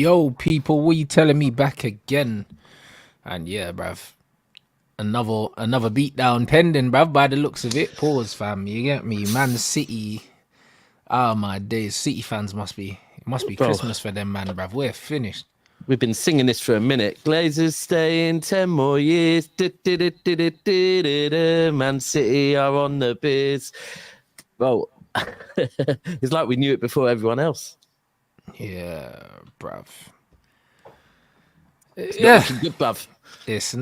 Yo, people, what you telling me back again? And yeah, bruv, another beatdown pending, bruv. By the looks of it, pause, fam. You get me, Man City. Ah, my days, City fans it must be Bro. Christmas for them, man, bruv. We're finished. We've been singing this for a minute. Glazers stay in 10 more years. Man City are on the biz. Well, it's like we knew it before everyone else. Yeah, bruv. It's not looking good, bruv. It's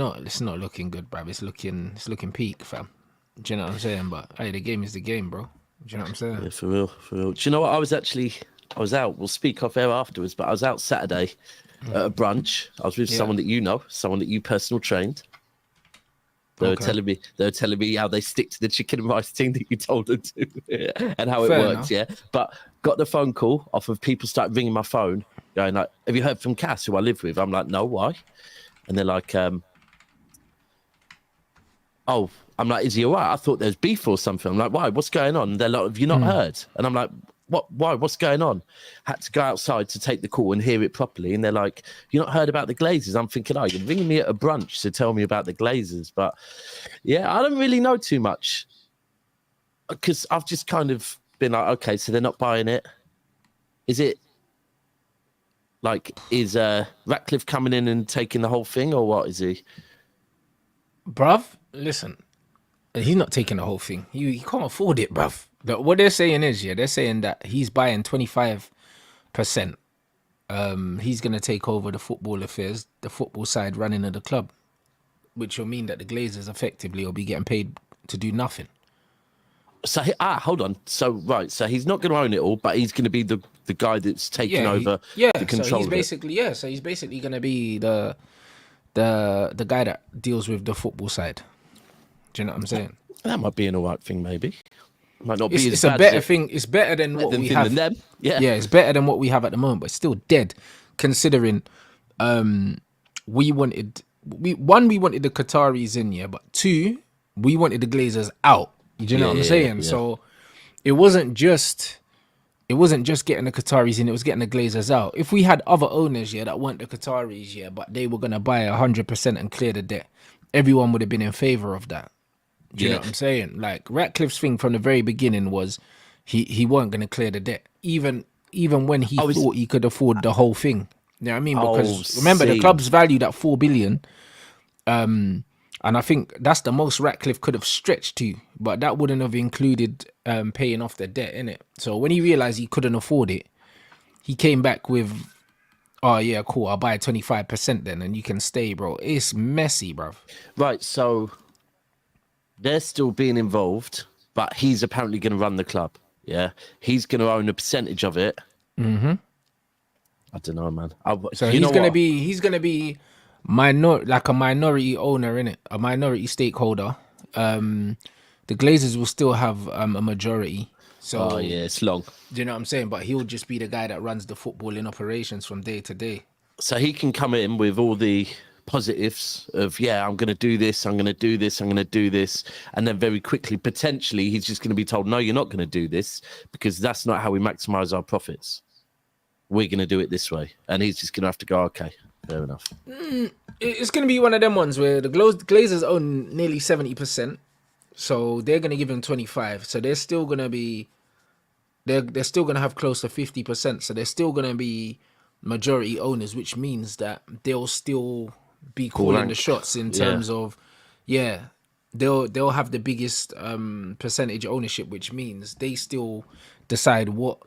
not looking good, bruv. It's looking peak, fam. Do you know what I'm saying? But hey, the game is the game, bro. Do you know what I'm saying? Yeah, for real. Do you know what? I was out. We'll speak off air afterwards, but I was out Saturday at a brunch. I was with someone that you know, someone that you personal trained. They were telling me how they stick to the chicken and rice thing that you told them to, and how it works. Yeah, but got the phone call off of people start ringing my phone, going like, "Have you heard from Cass, who I live with?" I'm like, "No, why?" And they're like, "Oh," I'm like, "Is he all right? I thought there's beef or something." I'm like, "Why? What's going on?" And they're like, "Have you not heard?" And I'm like, "What? Why? What's going on?" Had to go outside to take the call and hear it properly. And they're like, "You not heard about the Glazers?" I'm thinking, "Oh, you're ringing me at a brunch to tell me about the Glazers." But yeah, I don't really know too much because I've just kind of been like, okay, so they're not buying it. Is it like, is Ratcliffe coming in and taking the whole thing, or what is he? Bruv, listen, he's not taking the whole thing. He can't afford it, bruv. What they're saying is, they're saying that he's buying 25%. He's going to take over the football affairs, the football side running of the club, which will mean that the Glazers effectively will be getting paid to do nothing. So hold on. So he's not going to own it all, but he's going to be the guy that's taking over the control. So he's basically going to be the guy that deals with the football side. Do you know what I'm saying? That might be an alright thing, maybe. Might not be. It's a better thing. It's better than what we have. Them. Yeah, it's better than what we have at the moment, but it's still dead. Considering, we wanted the Qataris in, but 2, we wanted the Glazers out. Do you know what I'm saying? Yeah. So it wasn't just getting the Qataris in; it was getting the Glazers out. If we had other owners, that weren't the Qataris, but they were gonna buy 100% and clear the debt, everyone would have been in favor of that. Do you know what I'm saying? Like Ratcliffe's thing from the very beginning was he weren't going to clear the debt, even when he thought he could afford the whole thing. You know what I mean? Because remember, the club's valued at 4 billion, and I think that's the most Ratcliffe could have stretched to, but that wouldn't have included paying off the debt, innit? So when he realized he couldn't afford it, he came back with, "Oh yeah, cool, I'll buy 25% then, and you can stay, bro." It's messy, bro. Right, so they're still being involved, but he's apparently going to run the club. Yeah, he's going to own a percentage of it. Mm-hmm. I don't know, man. So he's going to be a minority owner in it, a minority stakeholder. The Glazers will still have a majority. So it's long. Do you know what I'm saying? But he'll just be the guy that runs the footballing operations from day to day. So he can come in with all the positives of, I'm going to do this, I'm going to do this, I'm going to do this, and then very quickly, potentially, he's just going to be told, no, you're not going to do this because that's not how we maximize our profits. We're going to do it this way, and he's just going to have to go, okay, fair enough. It's going to be one of them ones where the Glazers own nearly 70%, so they're going to give him 25%. So they're still going to be, they're still going to have close to 50%. So they're still going to be majority owners, which means that they'll still be calling the shots in terms of, they'll have the biggest percentage ownership, which means they still decide what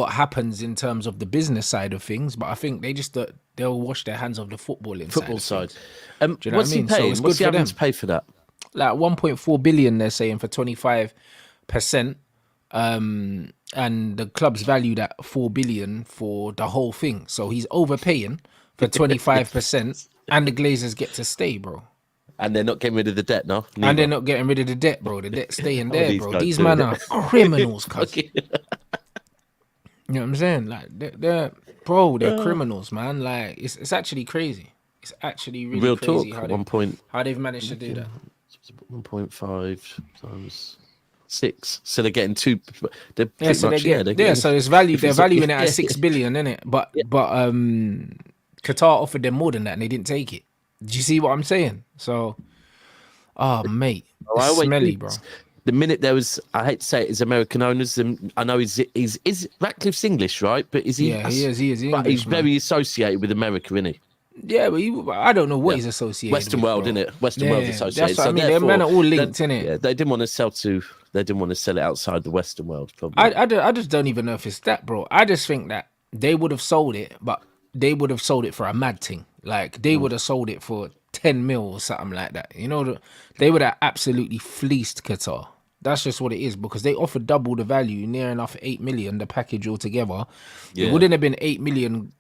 happens in terms of the business side of things. But I think they just they'll wash their hands of the football side. Do you know what's he paying? So what's he having to pay for that? Like 1.4 billion, they're saying, for 25%. And the club's valued at 4 billion for the whole thing. So he's overpaying for 25%, and the Glazers get to stay, bro. And they're not getting rid of the debt, no? Neither. And they're not getting rid of the debt, bro. The debt's staying there, bro. These men are criminals, cuz. You know what I'm saying? Like, they're criminals, man. Like, it's actually crazy. It's actually really real crazy talk. How they've managed to do that. 1.5 times 6. So they're getting 2. They're Yeah, pretty so much, they're getting, so it's value. They're valuing it at 6 billion, innit? But Qatar offered them more than that, and they didn't take it. Do you see what I'm saying? So, mate, it's smelly, bro. The minute there was, I hate to say it, is American owners. I know is Ratcliffe's English, right? But is he? Yeah, he is. He is English, but he's very associated with America, isn't he? Yeah, but I don't know what he's associated Western with, world, bro. innit? Western world associated. That's what I mean. Them men are all linked, innit? Yeah, they didn't want to sell to. They didn't want to sell it outside the Western world. Probably. I just don't even know if it's that, bro. I just think that they would have sold it, but they would have sold it for a mad thing. Like they would have sold it for 10 mil or something like that. You know, they would have absolutely fleeced Qatar. That's just what it is, because they offered double the value, near enough 8 million, the package altogether. Yeah. It wouldn't have been 8 billion,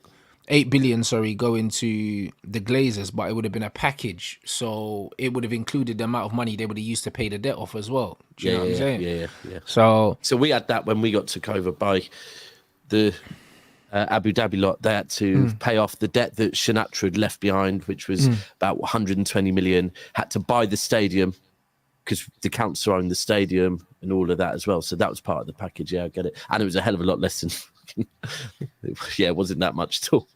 going to the Glazers, but it would have been a package. So it would have included the amount of money they would have used to pay the debt off as well. Do you know what I'm saying? Yeah. So we had that when we got took over by the Abu Dhabi lot. They had to pay off the debt that Sinatra had left behind, which was about 120 million. Had to buy the stadium, because the council owned the stadium and all of that as well. So that was part of the package. Yeah, I get it. And it was a hell of a lot less than... it wasn't that much at all.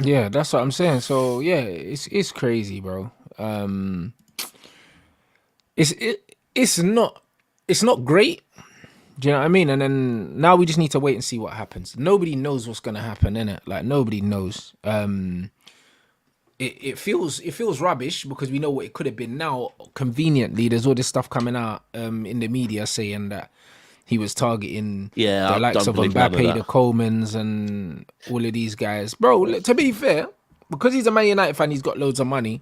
Yeah, that's what I'm saying. So, yeah, it's crazy, bro. It's not great. Do you know what I mean? And then now we just need to wait and see what happens. Nobody knows what's going to happen, innit? Like, nobody knows. It feels rubbish, because we know what it could have been. Now, conveniently, there's all this stuff coming out in the media saying that he was targeting the likes of Mbappe, the Colemans, and all of these guys. Bro, to be fair, because he's a Man United fan, he's got loads of money.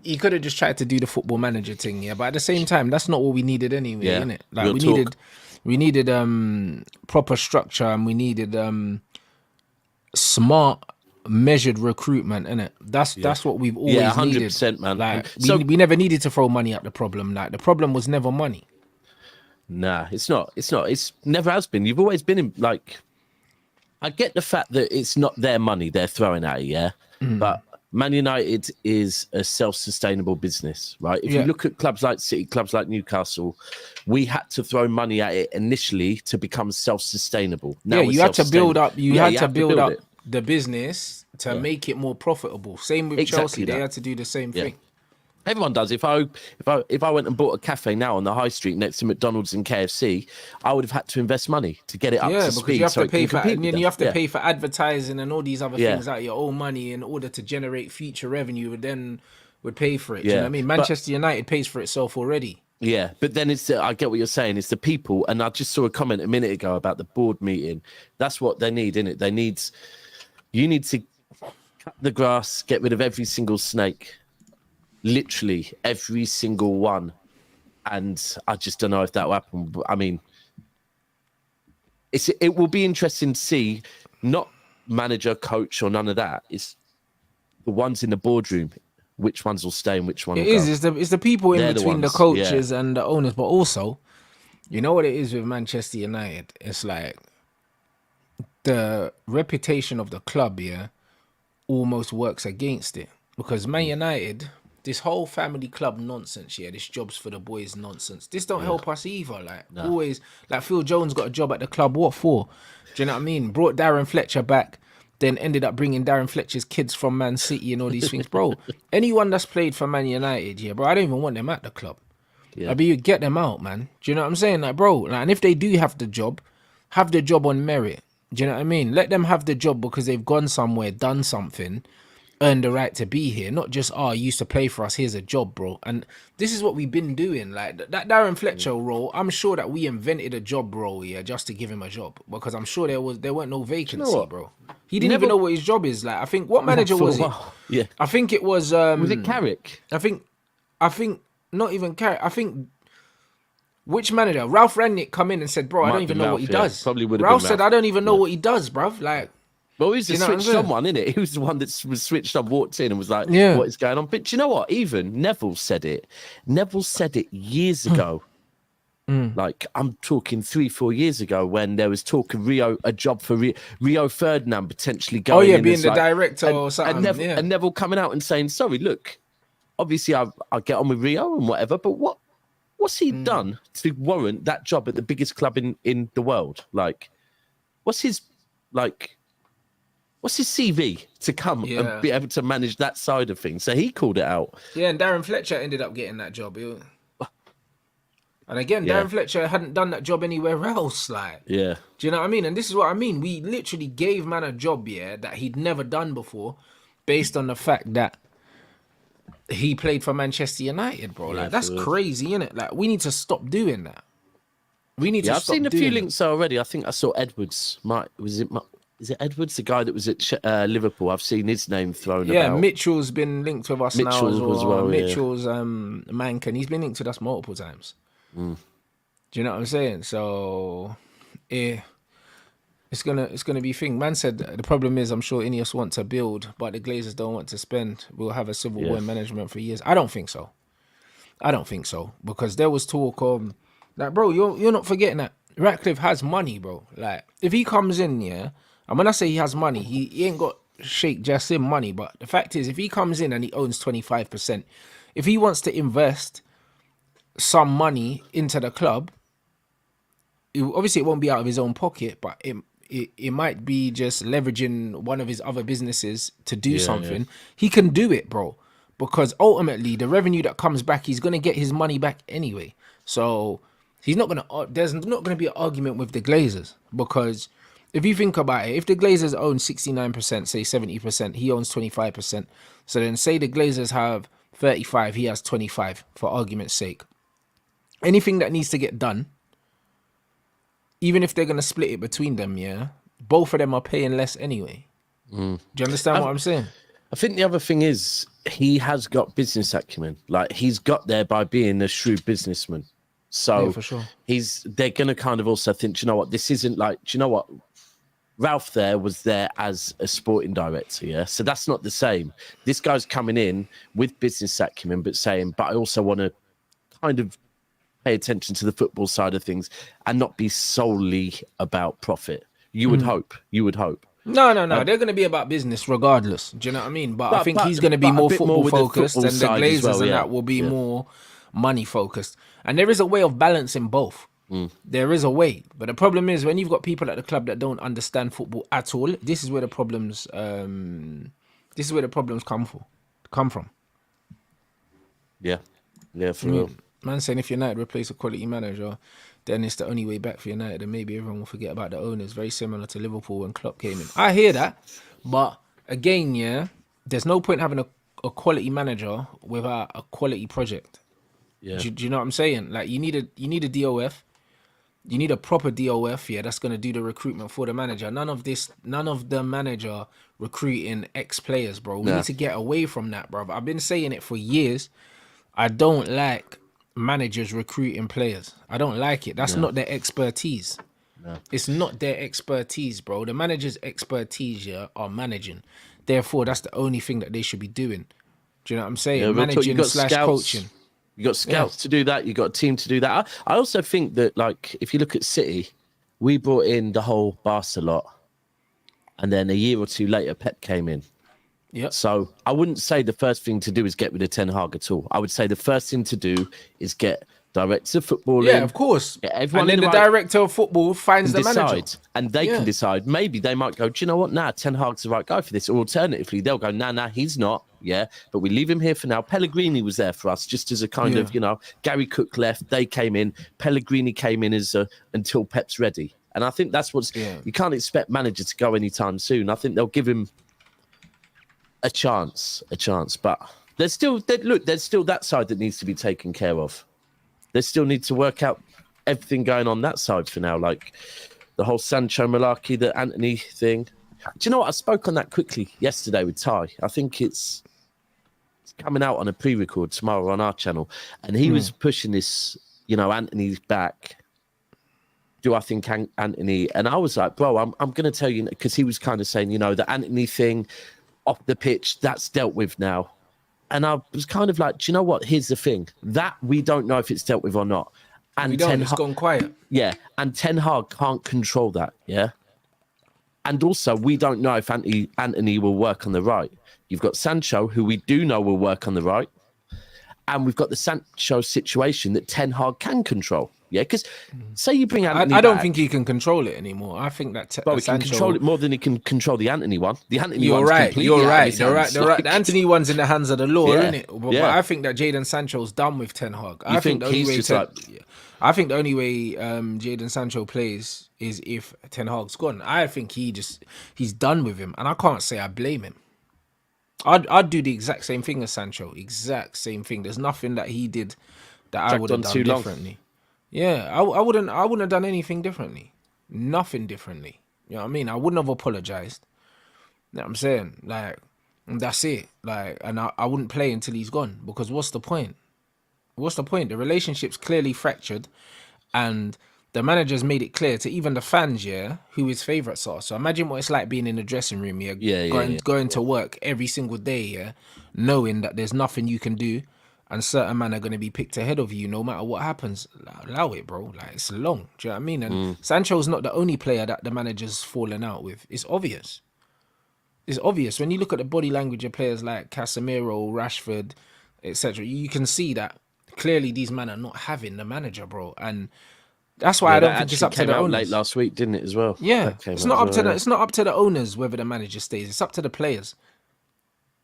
He could have just tried to do the football manager thing, yeah. But at the same time, that's not what we needed anyway, innit? Like we needed proper structure, and we needed smart, measured recruitment, innit? That's what we've always 100%, needed, man. Like we never needed to throw money at the problem. Like the problem was never money. Nah, it's not. It's never has been. You've always been in, like, I get the fact that it's not their money they're throwing at you, yeah? But Man United is a self-sustainable business, right? If you look at clubs like City, clubs like Newcastle, we had to throw money at it initially to become self-sustainable. Now you had to build up. You had to build up the business to make it more profitable. Same with Chelsea; they had to do the same thing. Everyone does. If I went and bought a cafe now on the high street next to McDonald's and KFC, I would have had to invest money to get it up to speed. You have to pay for, and then you have to pay for advertising and all these other things out of your own money in order to generate future revenue. Would pay for it. Do you know what I mean? Manchester United pays for itself already. Yeah, but then I get what you're saying. It's the people, and I just saw a comment a minute ago about the board meeting. That's what they need, innit? You need to cut the grass, get rid of every single snake. Literally every single one, and I just don't know if that will happen. I mean, it will be interesting to see, not manager, coach, or none of that. It's the ones in the boardroom. Which ones will stay and which one? It's the people in between the coaches and the owners, but also, you know what it is with Manchester United. It's like the reputation of the club, almost works against it, because Man United. This whole family club nonsense, this jobs for the boys nonsense. This don't help us either. Always, like Phil Jones got a job at the club. What for? Do you know what I mean? Brought Darren Fletcher back, then ended up bringing Darren Fletcher's kids from Man City and all these things, bro. Anyone that's played for Man United, bro, I don't even want them at the club. I mean, you get them out, man. Do you know what I'm saying? Like, bro, and if they do have the job on merit. Do you know what I mean? Let them have the job because they've gone somewhere, done something, earned the right to be here, not just you used to play for us, here's a job, bro. And this is what we've been doing. Like that Darren Fletcher role, I'm sure that we invented a job role just to give him a job, because I'm sure there weren't no vacancy, bro. He didn't even know what his job is. Like, I think, what manager was it? Yeah, I think it was it Carrick? I think not even Carrick. I think, which manager? Ralph Rangnick come in and said, bro, I don't even know what he does. Probably would have Ralph been said, I don't even know what he does, bruv. Like, well, he's the switched on one, innit? He was the one that was switched on, walked in and was like, what is going on? But do you know what? Even Neville said it. Neville said it years ago. Like, I'm talking 3-4 years ago, when there was talk of a job for Rio Ferdinand potentially going in. Being the director or something. And Neville coming out and saying, sorry, look, obviously I get on with Rio and whatever, but what what's he done to warrant that job at the biggest club in the world? Like, what's his CV to come and be able to manage that side of things? So he called it out. Yeah, and Darren Fletcher ended up getting that job. And again, Darren Fletcher hadn't done that job anywhere else. Like, do you know what I mean? And this is what I mean. We literally gave man a job, that he'd never done before, based on the fact that he played for Manchester United, bro. Like, that's crazy, innit? Like, we need to stop doing that. We need to stop doing I've seen a few links already. I think I saw Edwards. Is it Edwards, the guy that was at Liverpool? I've seen his name thrown about. Yeah, Mitchell's been linked with us now as well. Mitchell's Mankin. He's been linked with us multiple times. Do you know what I'm saying? So, it's gonna be thing. Man said the problem is, I'm sure Ineos want to build, but the Glazers don't want to spend. We'll have a civil war in management for years. I don't think so. Because there was talk of, like, bro, you're not forgetting that Ratcliffe has money, bro. Like, if he comes in, and when I say he has money, he ain't got Sheikh Jassim money, but the fact is, if he comes in and he owns 25%, if he wants to invest some money into the club, obviously it won't be out of his own pocket, but it might be just leveraging one of his other businesses to do something. He can do it, bro, because ultimately the revenue that comes back, he's going to get his money back anyway. So there's not going to be an argument with the Glazers, because if you think about it, if the Glazers own 69%, say 70%, he owns 25%. So then say the Glazers have 35, he has 25, for argument's sake. Anything that needs to get done, even if they're going to split it between them, both of them are paying less anyway. Do you understand what I'm saying? I think the other thing is, he has got business acumen. Like, he's got there by being a shrewd businessman. So for sure. They're going to kind of also think, do you know what, this isn't like, do you know what? Ralph there was there as a sporting director, so that's not the same. This guy's coming in with business acumen, but saying, but I also want to kind of pay attention to the football side of things and not be solely about profit. You would hope. No. They're going to be about business regardless. Do you know what I mean? But I think he's going to be more football focused, and the Glazers and that will be more money focused. And there is a way of balancing both. There is a way, but the problem is, when you've got people at the club that don't understand football at all, this is where the problems come from. Yeah, for real. Man saying, if United replace a quality manager, then it's the only way back for United, and maybe everyone will forget about the owners. Very similar to Liverpool when Klopp came in. I hear that, but again, there's no point having a quality manager without a quality project. Do you know what I'm saying? Like, you need a DOF. You need a proper DOF, that's going to do the recruitment for the manager. None of the manager recruiting ex-players, bro. We need to get away from that, bro. I've been saying it for years. I don't like managers recruiting players. I don't like it. That's not their expertise. No. It's not their expertise, bro. The manager's expertise are managing. Therefore, that's the only thing that they should be doing. Do you know what I'm saying? Managing / coaching. You got scouts to do that. You got a team to do that. I also think that, like, if you look at City, we brought in the whole Barca lot, and then a year or two later, Pep came in. Yeah. So I wouldn't say the first thing to do is get rid of Ten Hag at all. I would say the first thing to do is get director of football in. Yeah, of course. And then the director of football finds the manager. And they can decide. Maybe they might go, do you know what? Nah, Ten Hag's the right guy for this. Or alternatively, they'll go, nah, he's not. Yeah, but we leave him here for now. Pellegrini was there for us just as a kind of, Gary Cook left. They came in. Pellegrini came in as until Pep's ready. And I think that's what's... You can't expect manager to go anytime soon. I think they'll give him a chance. But there's still that side that needs to be taken care of. They still need to work out everything going on that side for now, like the whole Sancho malarkey, the Anthony thing. Do you know what? I spoke on that quickly yesterday with Ty. I think it's coming out on a pre-record tomorrow on our channel. And he was pushing this, Anthony's back. Do I think Anthony? And I was like, bro, I'm going to tell you, because he was kind of saying, the Anthony thing off the pitch, that's dealt with now. And I was kind of like, do you know what? Here's the thing. That we don't know if it's dealt with or not. And it's gone quiet. Yeah. And Ten Hag can't control that. Yeah. And also, we don't know if Anthony will work on the right. You've got Sancho, who we do know will work on the right. and we've got the Sancho situation that Ten Hag can control. Yeah, because say you bring Anthony I don't back, think he can control it anymore. I think that well, he Sancho... can control it more than he can control the Anthony one. The Anthony You're one's right. completely You're out of right. his They're right. hands. They're right. The Anthony one's in the hands of the law, Yeah. isn't it? But I think that Jadon Sancho's done with Ten Hag. I think the only way I think the only way Jadon Sancho plays is if Ten Hag's gone. I think he's done with him, and I can't say I blame him. I'd do the exact same thing as Sancho. Exact same thing. There's nothing that he did that I would have done differently. Yeah, I wouldn't have done anything differently. Nothing differently. You know what I mean? I wouldn't have apologized. You know what I'm saying? Like, that's it. Like, and I wouldn't play until he's gone, because what's the point? What's the point? The relationship's clearly fractured, and the manager's made it clear to even the fans, who his favourites are. So imagine what it's like being in the dressing room, going to work every single day, knowing that there's nothing you can do, and certain men are going to be picked ahead of you no matter what happens. Allow it, bro. Like, it's long. Do you know what I mean? And Sancho's not the only player that the manager's fallen out with. It's obvious. It's obvious. When you look at the body language of players like Casemiro, Rashford, etc., you can see that clearly these men are not having the manager, bro. And that's why I don't think it's up to the owners. Late last week, didn't it, as well? Yeah. It's not up to the owners whether the manager stays. It's up to the players.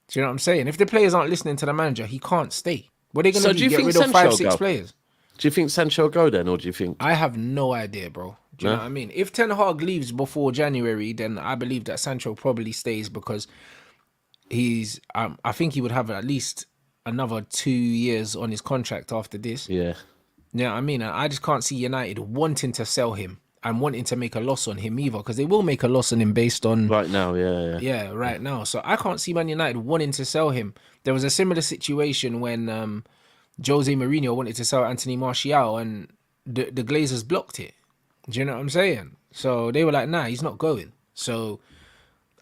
Do you know what I'm saying? If the players aren't listening to the manager, he can't stay. What are they going to do? Get rid of 5-6 players? Do you think Sancho will go then, or do you think... I have no idea, bro. Do you know what I mean? If Ten Hag leaves before January, then I believe that Sancho probably stays, because he's... I think he would have at least another 2 years on his contract after this. Yeah. You know what I mean? And I just can't see United wanting to sell him and wanting to make a loss on him either, because they will make a loss on him based on... Right now, Yeah, right now. So I can't see Man United wanting to sell him. There was a similar situation when Jose Mourinho wanted to sell Anthony Martial, and the Glazers blocked it. Do you know what I'm saying? So they were like, nah, he's not going. So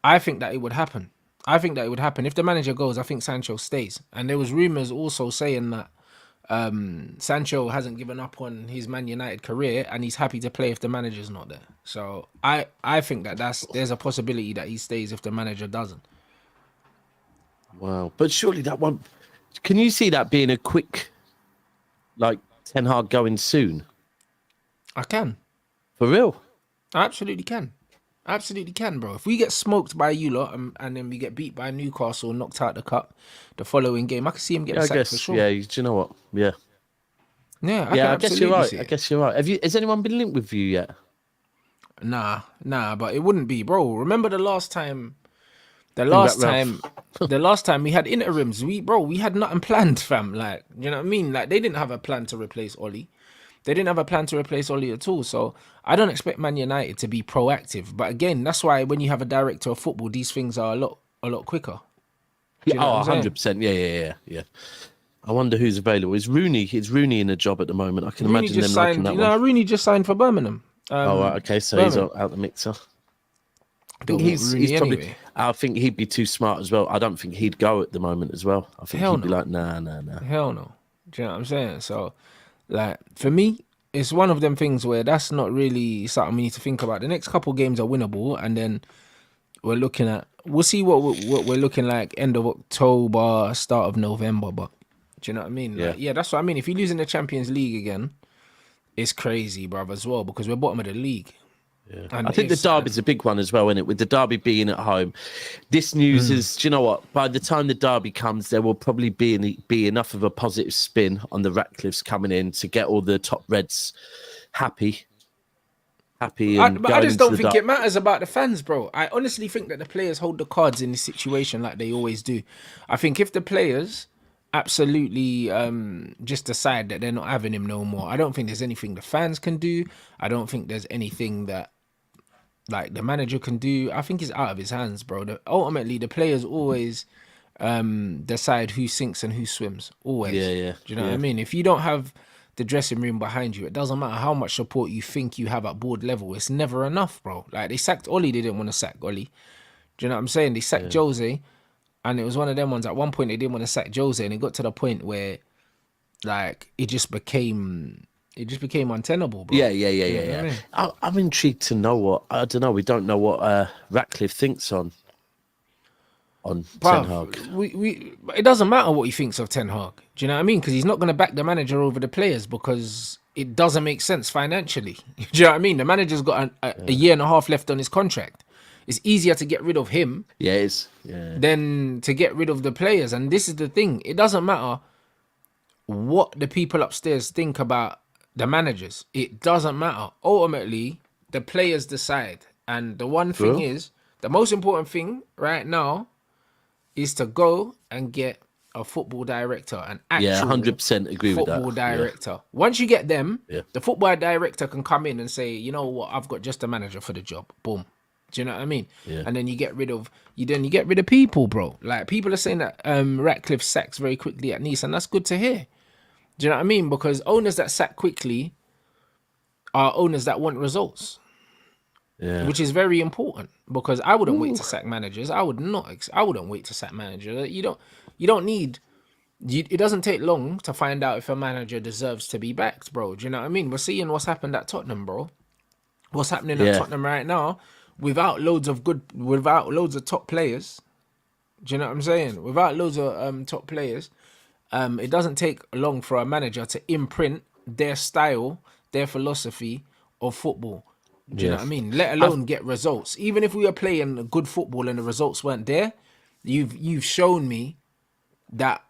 I think that it would happen. If the manager goes, I think Sancho stays. And there was rumours also saying that Sancho hasn't given up on his Man United career, and he's happy to play if the manager's not there. So I think that there's a possibility that he stays if the manager doesn't. Wow. But surely that one... Can you see that being a quick, like, Ten Hag going soon? I can. For real? I absolutely can. Absolutely can, bro. If we get smoked by you lot and then we get beat by Newcastle, knocked out the cup the following game, I can see him getting sacked for sure. Yeah, do you know what? Yeah. Yeah, I guess you're right. Has anyone been linked with you yet? Nah, but it wouldn't be, bro. Remember the last time we had interims, we had nothing planned, fam. Like, you know what I mean? Like, they didn't have a plan to replace Oli. They didn't have a plan to replace Oli at all. So I don't expect Man United to be proactive. But again, that's why when you have a director of football, these things are a lot quicker. Yeah, 100%. Yeah. I wonder who's available. Is Rooney in a job at the moment? I can imagine them liking that one. Rooney just signed for Birmingham. Right, okay, so Birmingham. He's out the mixer. I think he's probably. Anyway. I think he'd be too smart as well. I don't think he'd go at the moment as well. I think he'd be like, nah. Hell no. Do you know what I'm saying? So, like, for me, it's one of them things where that's not really something we need to think about. The next couple games are winnable, and then we'll see what we're looking like end of October, start of November. But do you know what I mean? Yeah, like, that's what I mean. If you lose in the Champions League again, it's crazy, bruv, as well, because we're bottom of the league. Yeah. I think the derby's a big one as well, isn't it? With the derby being at home, this news is, do you know what? By the time the derby comes, there will probably be enough of a positive spin on the Ratcliffes coming in to get all the top Reds happy. But I just don't think it matters about the fans, bro. I honestly think that the players hold the cards in this situation like they always do. I think if the players absolutely just decide that they're not having him no more, I don't think there's anything the fans can do. I don't think there's anything that like the manager can do. I think it's out of his hands, bro. Ultimately, the players always decide who sinks and who swims. Always. Yeah. Do you know what I mean? If you don't have the dressing room behind you, it doesn't matter how much support you think you have at board level. It's never enough, bro. Like, they sacked Oli, they didn't want to sack Oli. Do you know what I'm saying? They sacked Jose, and it was one of them ones. At one point, they didn't want to sack Jose, and it got to the point where, like, it just became untenable, bro. Yeah. I mean? I'm intrigued to know we don't know what Ratcliffe thinks on. on Ten Hag. It doesn't matter what he thinks of Ten Hag. Do you know what I mean? Because he's not going to back the manager over the players because it doesn't make sense financially. Do you know what I mean? The manager's got a year and a half left on his contract. It's easier to get rid of him than to get rid of the players. And this is the thing. It doesn't matter what the people upstairs think about the managers. It doesn't matter. Ultimately, the players decide. And the one thing is, the most important thing right now is to go and get a football director, an actual 100% agree with that. Football director. Once you get them, the football director can come in and say, you know what, I've got just a manager for the job. Boom. Do you know what I mean? Yeah. And then you get rid of people, bro. Like people are saying that Ratcliffe sacks very quickly at Nice, and that's good to hear. Do you know what I mean? Because owners that sack quickly are owners that want results. Yeah. Which is very important because I wouldn't wait to sack managers. I wouldn't wait to sack managers. You don't need. It doesn't take long to find out if a manager deserves to be backed, bro. Do you know what I mean? We're seeing what's happened at Tottenham, bro. What's happening at Tottenham right now without loads of top players. Do you know what I'm saying? Without loads of top players, it doesn't take long for a manager to imprint their style, their philosophy of football. Do you know what I mean? Let alone get results. Even if we were playing good football and the results weren't there, you've shown me that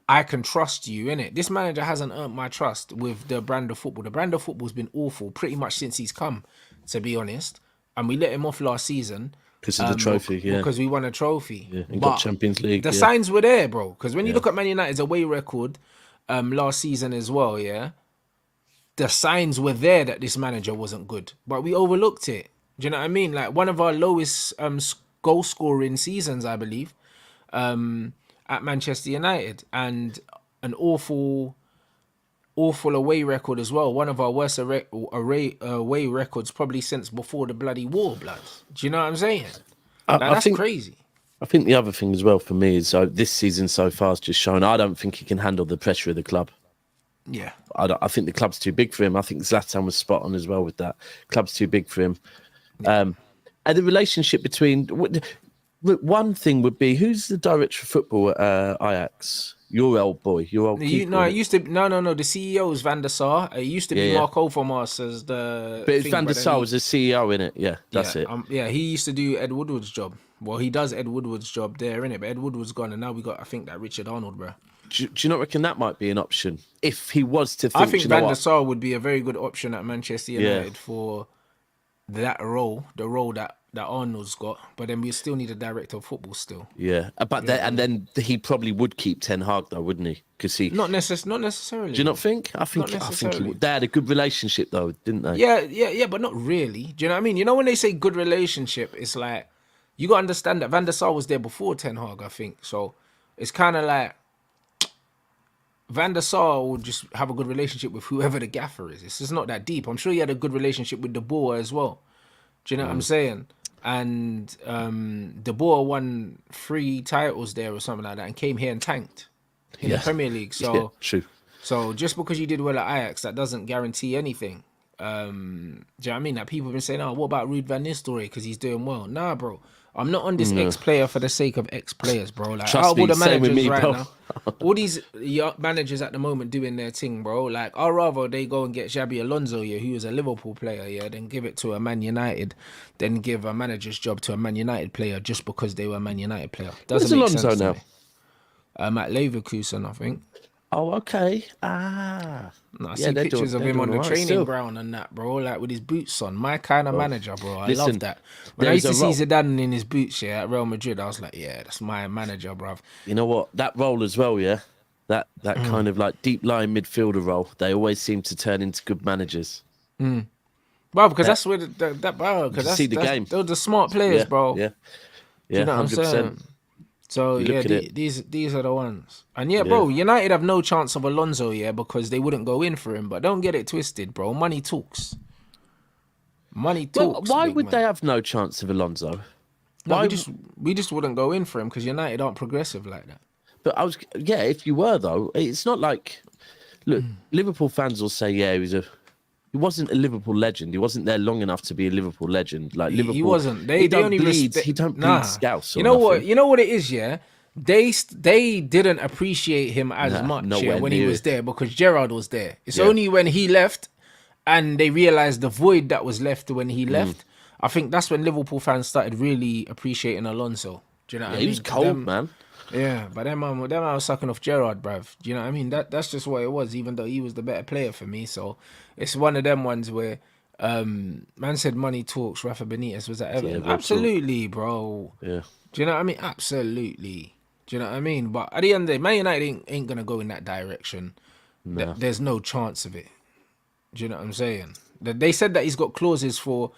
I can trust you, innit? This manager hasn't earned my trust with the brand of football. The brand of football's been awful pretty much since he's come, to be honest. And we let him off last season. Because of the trophy, Because we won a trophy. Yeah, and got Champions League. The signs were there, bro. Because when you look at Man United's away record last season as well, the signs were there that this manager wasn't good, but we overlooked it. Do you know what I mean? Like one of our lowest goal scoring seasons, I believe, at Manchester United, and an awful away record as well. One of our worst away records probably since before the bloody war, blood. Do you know what I'm saying? That's crazy. I think the other thing as well for me is this season so far has just shown I don't think he can handle the pressure of the club. Yeah, I think the club's too big for him. I think Zlatan was spot on as well with that. Club's too big for him. And the relationship between one thing would be who's the director of football at Ajax? Your old boy, it used to. No. The CEO is Van der Sar. It used to be Mark Overmars as the. But Van der Sar was the CEO in it. Yeah, that's it. He used to do Ed Woodward's job. Well, he does Ed Woodward's job there, innit? But Ed Woodward's gone, and now we got, I think, that Richard Arnold, bro. Do you not reckon that might be an option if he was to think? I think Van der Sar would be a very good option at Manchester United for that role, the role that Arnold's got. But then we still need a director of football still. Yeah, but then he probably would keep Ten Hag though, wouldn't he? Because he not necessarily. Do you not think? I think he would. They had a good relationship though, didn't they? Yeah, but not really. Do you know what I mean? You know when they say good relationship, it's like you got to understand that Van der Sar was there before Ten Hag, I think. So it's kind of like Van der Sar will just have a good relationship with whoever the gaffer is. It's just not that deep. I'm sure he had a good relationship with De Boer as well. Do you know what I'm saying? And De Boer won 3 titles there or something like that and came here and tanked in the Premier League. So true. So just because you did well at Ajax, that doesn't guarantee anything. Do you know what I mean? Like people have been saying, what about Ruud van Nistelrooy because he's doing well? Nah, bro. I'm not on this ex-player for the sake of ex-players, bro. Like, Trust me, all the same with managers me, right bro. now, all these managers at the moment doing their thing, bro. Like, I'd rather they go and get Xabi Alonso, who is a Liverpool player, than give it to a Man United, then give a manager's job to a Man United player just because they were a Man United player. Doesn't make sense to me. At Leverkusen, I think. Oh, okay. I see pictures of him on the training ground and that, bro, like with his boots on. My kind of manager, bro. I love that. When I used to see Zidane in his boots, at Real Madrid, I was like, that's my manager, bro. You know what? That role as well, that kind of like deep line midfielder role, they always seem to turn into good managers. Well, because that's where that's see the game. Those are smart players, bro. Yeah, you know 100%. What I'm saying? So these are the ones. And bro, United have no chance of Alonso, because they wouldn't go in for him. But don't get it twisted, bro. Money talks. Money talks. Why would they have no chance of Alonso? No, we just wouldn't go in for him because United aren't progressive like that. But if you were though, it's not like look, Liverpool fans will say, he he wasn't a Liverpool legend. He wasn't there long enough to be a Liverpool legend. Like Liverpool, He wasn't. he They don't only bleed. He don't bleed Scouse or You know nothing. what? You know what it is. Yeah, they didn't appreciate him as much nowhere when he near was it. there because Gerrard was there. It's only when he left and they realized the void that was left when he left. I think that's when Liverpool fans started really appreciating Alonso. Do you know what I mean? He was cold, man. Yeah, but them man was sucking off Gerrard, bruv. Do you know what I mean? That's just what it was, even though he was the better player for me. So it's one of them ones where man said money talks. Rafa Benitez was at Everton. Absolutely, bro. Yeah. Do you know what I mean? Absolutely. Do you know what I mean? But at the end of the day, Man United ain't gonna go in that direction. No. There's no chance of it. Do you know what I'm saying? They said that he's got clauses for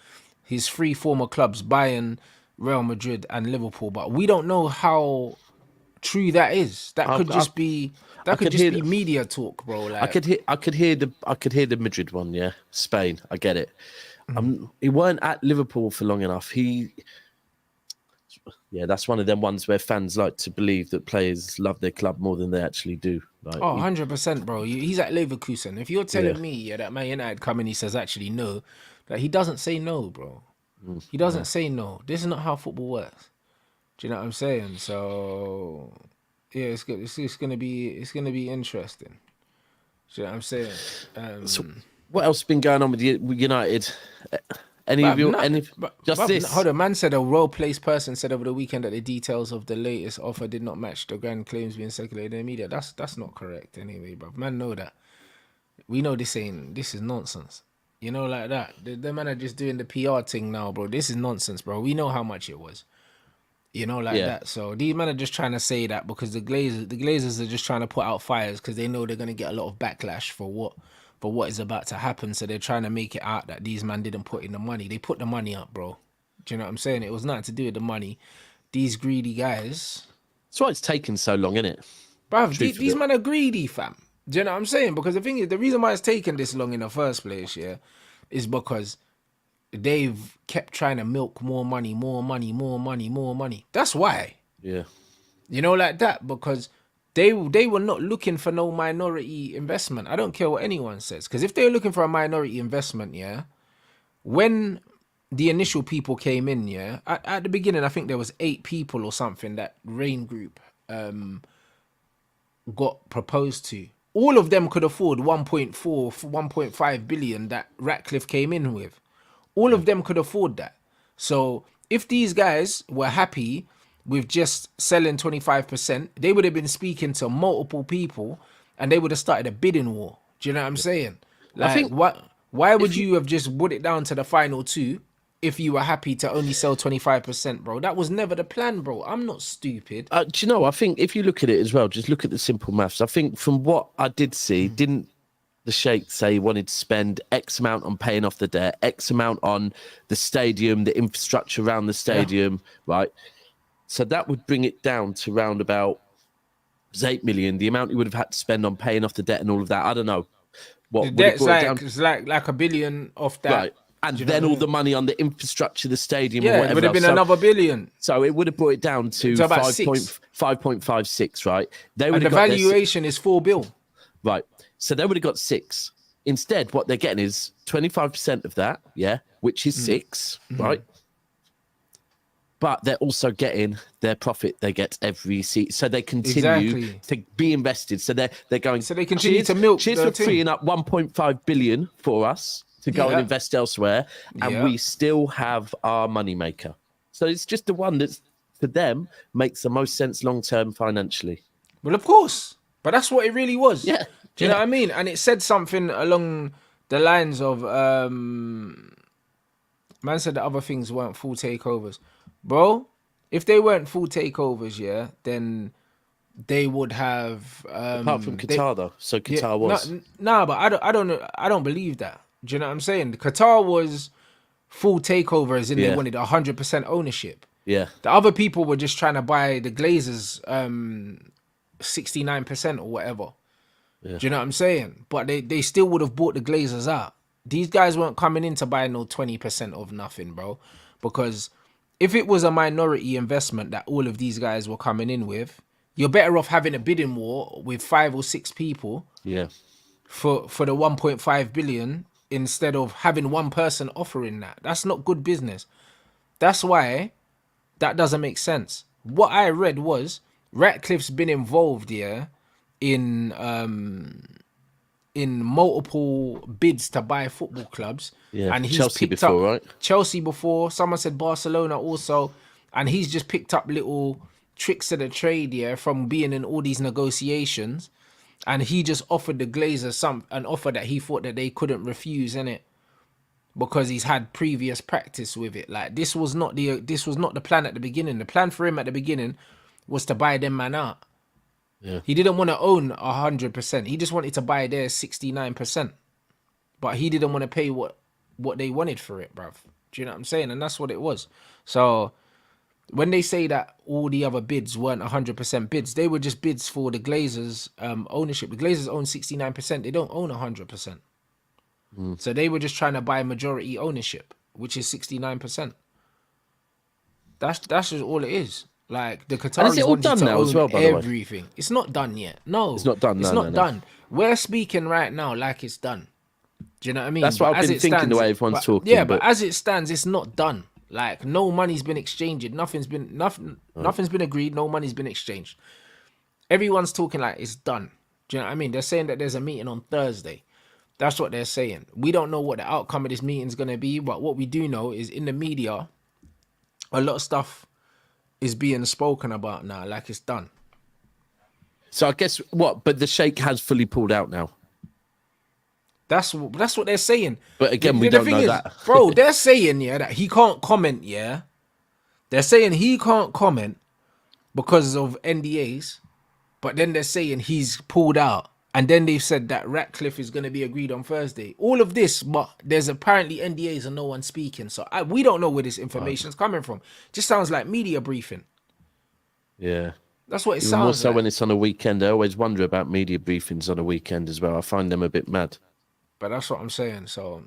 his 3 former clubs, Bayern, Real Madrid, and Liverpool, but we don't know how true that is. That could just be media talk, bro. Like, I could hear the Madrid one. Yeah, Spain. I get it. He weren't at Liverpool for long enough. That's one of them ones where fans like to believe that players love their club more than they actually do. Like, 100%, bro. He's at Leverkusen. If you're telling me that Man United come in, he says actually no, that he doesn't say no, bro. He doesn't say no. This is not how football works. Do you know what I'm saying? So yeah, it's good. It's gonna be interesting. Do you know what I'm saying? So what else has been going on with United? Hold on, man said a well-placed person said over the weekend that the details of the latest offer did not match the grand claims being circulated in the media. That's not correct anyway, bro. Man know that. We know this is nonsense. You know, like that. The man are just doing the PR thing now, bro. This is nonsense, bro. We know how much it was. You know, like that. So these men are just trying to say that because the Glazers are just trying to put out fires because they know they're gonna get a lot of backlash for what is about to happen. So they're trying to make it out that these men didn't put in the money. They put the money up, bro. Do you know what I'm saying? It was nothing to do with the money. These greedy guys. That's why it's taken so long, innit? Bruv, these men are greedy, fam. Do you know what I'm saying? Because the thing is, the reason why it's taken this long in the first place, is because they've kept trying to milk more money. That's why. Yeah. You know, like that, because they were not looking for no minority investment. I don't care what anyone says. Because if they're looking for a minority investment, when the initial people came in, at the beginning, I think there was 8 people or something that Rain Group got proposed to. All of them could afford 1.4, 1.5 billion that Ratcliffe came in with. All of them could afford that. So if these guys were happy with just selling 25%, they would have been speaking to multiple people and they would have started a bidding war. Do you know what I'm saying? Like, I think why would you have just put it down to the final 2 if you were happy to only sell 25%, bro? That was never the plan, bro. I'm not stupid. Do you know, I think if you look at it as well, just look at the simple maths. I think from what I did see, didn't the Sheikh say he wanted to spend X amount on paying off the debt, X amount on the stadium, the infrastructure around the stadium, right? So that would bring it down to round about 8 million, the amount he would have had to spend on paying off the debt and all of that. I don't know. What the debt's like $1 billion off that. Right. And then all the money on the infrastructure, the stadium, or whatever. It would have been another $1 billion. So it would have brought it down to 5.56, right? And the valuation is $4 billion. Right. So they would have got 6. Instead, what they're getting is 25% of that, which is 6, right? But they're also getting their profit they get every season. So they continue to be invested. So they're going. So they continue to milk. Cheers for freeing up 1.5 billion for us to go and invest elsewhere, and we still have our moneymaker. So it's just the one that's, for them, makes the most sense long-term financially. Well, of course. But that's what it really was. Yeah. Do you know what I mean? And it said something along the lines of, man said that other things weren't full takeovers. Bro, if they weren't full takeovers, then they would have... apart from Qatar, though. So Qatar was... Nah, but I don't believe that. Do you know what I'm saying? Qatar was full takeovers and they wanted 100% ownership. Yeah. The other people were just trying to buy the Glazers 69% or whatever. Yeah. Do you know what I'm saying? But they still would have bought the Glazers out. These guys weren't coming in to buy no 20% of nothing, bro. Because if it was a minority investment that all of these guys were coming in with, you're better off having a bidding war with 5 or 6 people. Yeah. For the 1.5 billion instead of having one person offering that. That's not good business. That's why that doesn't make sense. What I read was Ratcliffe's been involved here in multiple bids to buy football clubs. Yeah, And he's Chelsea picked before, up right? Chelsea before. Someone said Barcelona also. And he's just picked up little tricks of the trade here from being in all these negotiations. And he just offered the Glazers an offer that he thought that they couldn't refuse, innit? Because he's had previous practice with it. Like this was not the plan at the beginning. The plan for him at the beginning was to buy them man out. Yeah. He didn't want to own 100%. He just wanted to buy their 69%. But he didn't want to pay what they wanted for it, bruv. Do you know what I'm saying? And that's what it was. So when they say that all the other bids weren't 100% bids, they were just bids for the Glazers ownership. The Glazers own 69%. They don't own 100%. So they were just trying to buy majority ownership, which is 69%. That's just all it is. Like the Qataris all wanted done to now own as well, by the way? everything. It's not done yet. No, It's not done. It's No, not no. done. We're speaking right now like it's done. Do you know what I mean? That's what I've been thinking the way everyone's talking. Yeah, but as it stands, it's not done. Like no money's been exchanged. Nothing's been agreed. No money's been exchanged. Everyone's talking like it's done. Do you know what I mean? They're saying that there's a meeting on Thursday. That's what they're saying. We don't know what the outcome of this meeting is going to be, but what we do know is in the media, a lot of stuff is being spoken about now, like it's done. So I guess what? But the Sheikh has fully pulled out now. That's what they're saying. But again, we don't know that. Bro, they're saying, that he can't comment, They're saying he can't comment because of NDAs, but then they're saying he's pulled out. And then they've said that Ratcliffe is going to be agreed on Thursday. All of this, but there's apparently NDAs and no one speaking. So we don't know where this information is coming from. Just sounds like media briefing. Yeah. That's what it Even sounds more so like. when it's on a weekend. I always wonder about media briefings on a weekend as well. I find them a bit mad. But that's what I'm saying. So,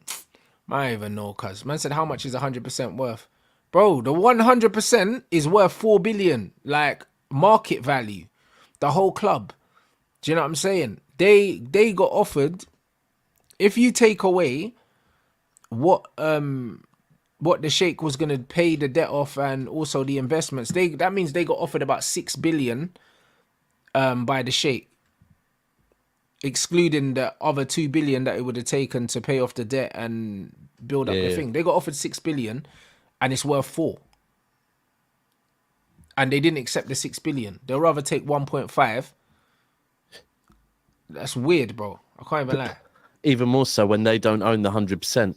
I don't even know, cuz. Man said, how much is 100% worth? Bro, the 100% is worth 4 billion. Like, market value. The whole club. Do you know what I'm saying? They got offered, if you take away what the Sheikh was gonna pay the debt off and also the investments, that means they got offered about 6 billion by the Sheikh, excluding the other 2 billion that it would have taken to pay off the debt and build up the thing. They got offered 6 billion and it's worth 4. And they didn't accept the 6 billion. They'll rather take 1.5. That's weird, bro. I can't even lie. Even more so when they don't own the 100%.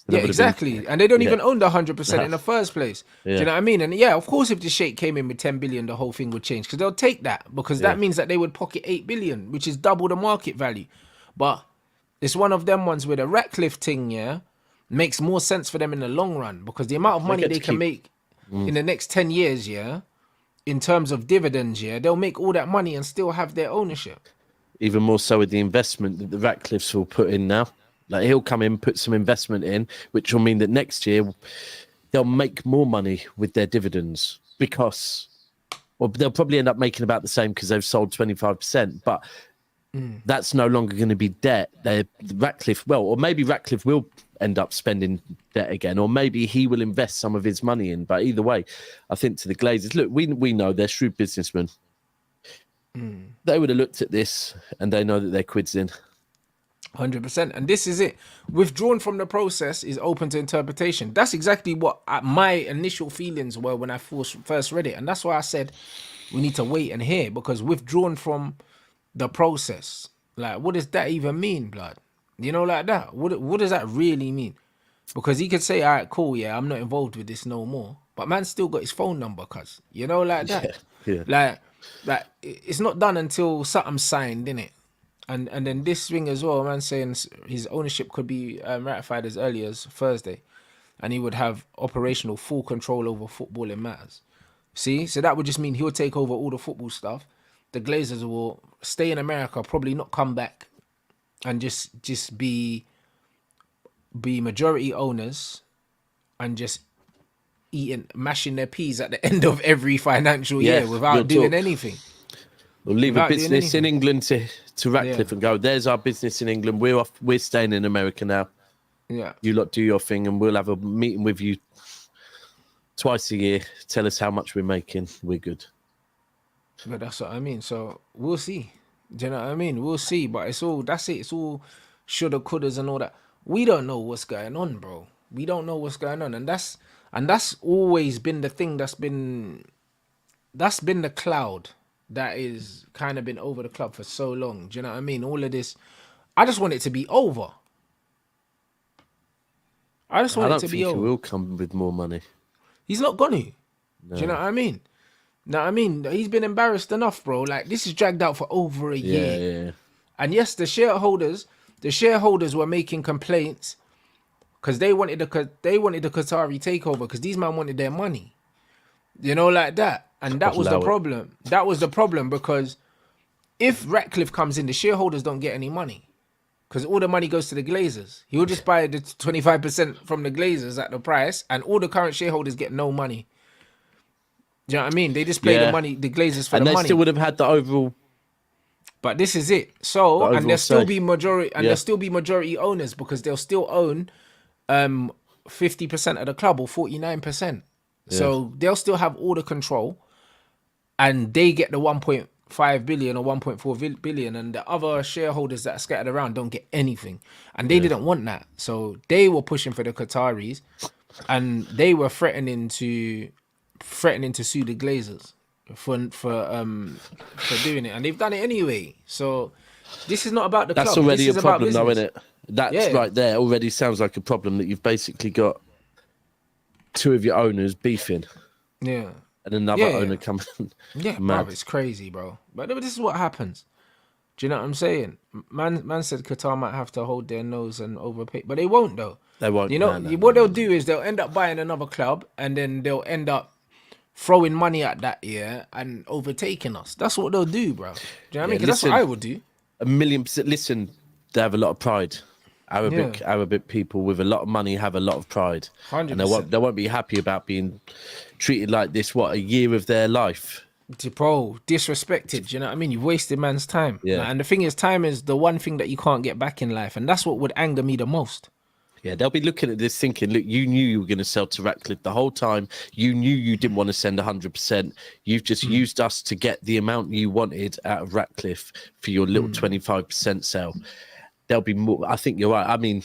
Yeah, exactly. And they don't even own the 100% in the first place. Do you know what I mean? And yeah, of course, if the Sheikh came in with 10 billion, the whole thing would change because they'll take that because that means that they would pocket 8 billion, which is double the market value. But it's one of them ones where the Ratcliffe thing, makes more sense for them in the long run because the amount of money they can make in the next 10 years, in terms of dividends, they'll make all that money and still have their ownership. Even more so with the investment that the Ratcliffes will put in now. Like he'll come in, put some investment in, which will mean that next year they'll make more money with their dividends because, well, they'll probably end up making about the same because they've sold 25%, but that's no longer going to be debt. Ratcliffe, or maybe Ratcliffe will end up spending debt again, or maybe he will invest some of his money in. But either way, I think to the Glazers, look, we know they're shrewd businessmen. They would have looked at this and they know that their quid's in. 100%. And this is it. Withdrawn from the process is open to interpretation. That's exactly what my initial feelings were when I first read it. And that's why I said we need to wait and hear, because withdrawn from the process, like, what does that even mean, blood? You know, like that. What does that really mean? Because he could say, all right, cool, I'm not involved with this no more. But man still got his phone number, cuz. You know, like that. Yeah. Like it's not done until something's signed, innit? And then this thing as well, man, saying his ownership could be ratified as early as Thursday, and he would have operational full control over footballing matters. See, so that would just mean he'll take over all the football stuff. The Glazers will stay in America, probably not come back, and just be majority owners, and just mashing their peas at the end of every financial year without doing anything. We'll leave a Without doing business in anything. England to Ratcliffe Yeah. and go, there's our business in England. We're off. We're staying in America now. Yeah. You lot do your thing, and we'll have a meeting with you twice a year. Tell us how much we're making. We're good. But that's what I mean. So we'll see. Do you know what I mean? We'll see. But it's all that's it. It's all shoulda, couldas, and all that. We don't know what's going on, bro. We don't know what's going on, and that's always been the thing that's been the cloud that is kind of been over the club for so long. Do you know what I mean? All of this, I just want it to be over. I just I want it don't to think be he over. will come with more money. He's not gonna. Do you know what I mean? No, I mean he's been embarrassed enough, bro. Like this is dragged out for over a year. Yeah. And yes, the shareholders were making complaints because they wanted the Qatari takeover because these men wanted their money, you know, like that. And that was the Allow it. problem. That was the problem because if Ratcliffe comes in, the shareholders don't get any money because all the money goes to the Glazers. He'll just buy the 25% from the Glazers at the price, and all the current shareholders get no money. Do you know what I mean? They just play the money, the Glazers for And the they money. still would have had the overall. But this is it. So, and there'll still say. be majority, and Yeah. there'll still be majority owners because they'll still own 50% of the club or 49%. So they'll still have all the control, and they get the 1.5 billion or 1.4 billion, and the other shareholders that are scattered around don't get anything. And they didn't want that. So they were pushing for the Qataris, and they were threatening to sue the Glazers for doing it, and they've done it anyway. So this is not about the That's club. already This a is about problem, though, business. isn't it? That's right there. Already sounds like a problem that you've basically got two of your owners beefing, Yeah, and another owner coming. yeah, mad. bro, it's crazy, bro. But this is what happens. Do you know what I'm saying? Man said Qatar might have to hold their nose and overpay, but they won't though. They won't. You know what they'll do is they'll end up buying another club, and then they'll end up throwing money at that year and overtaking us. That's what they'll do, bro. Do you know what I mean? Because that's what I would do. 1,000,000%. Listen, they have a lot of pride. Arabic people with a lot of money have a lot of pride, 100%. and they won't be happy about being treated like this. What, a year of their life? Bro, disrespected. Do you know what I mean? You've wasted man's time. Yeah. Like, and the thing is, time is the one thing that you can't get back in life, and that's what would anger me the most. Yeah, they'll be looking at this thinking, look, you knew you were going to sell to Ratcliffe the whole time. You knew you didn't want to send 100%. You've just used us to get the amount you wanted out of Ratcliffe for your little 25% sale. There'll be more. I think you're right. I mean,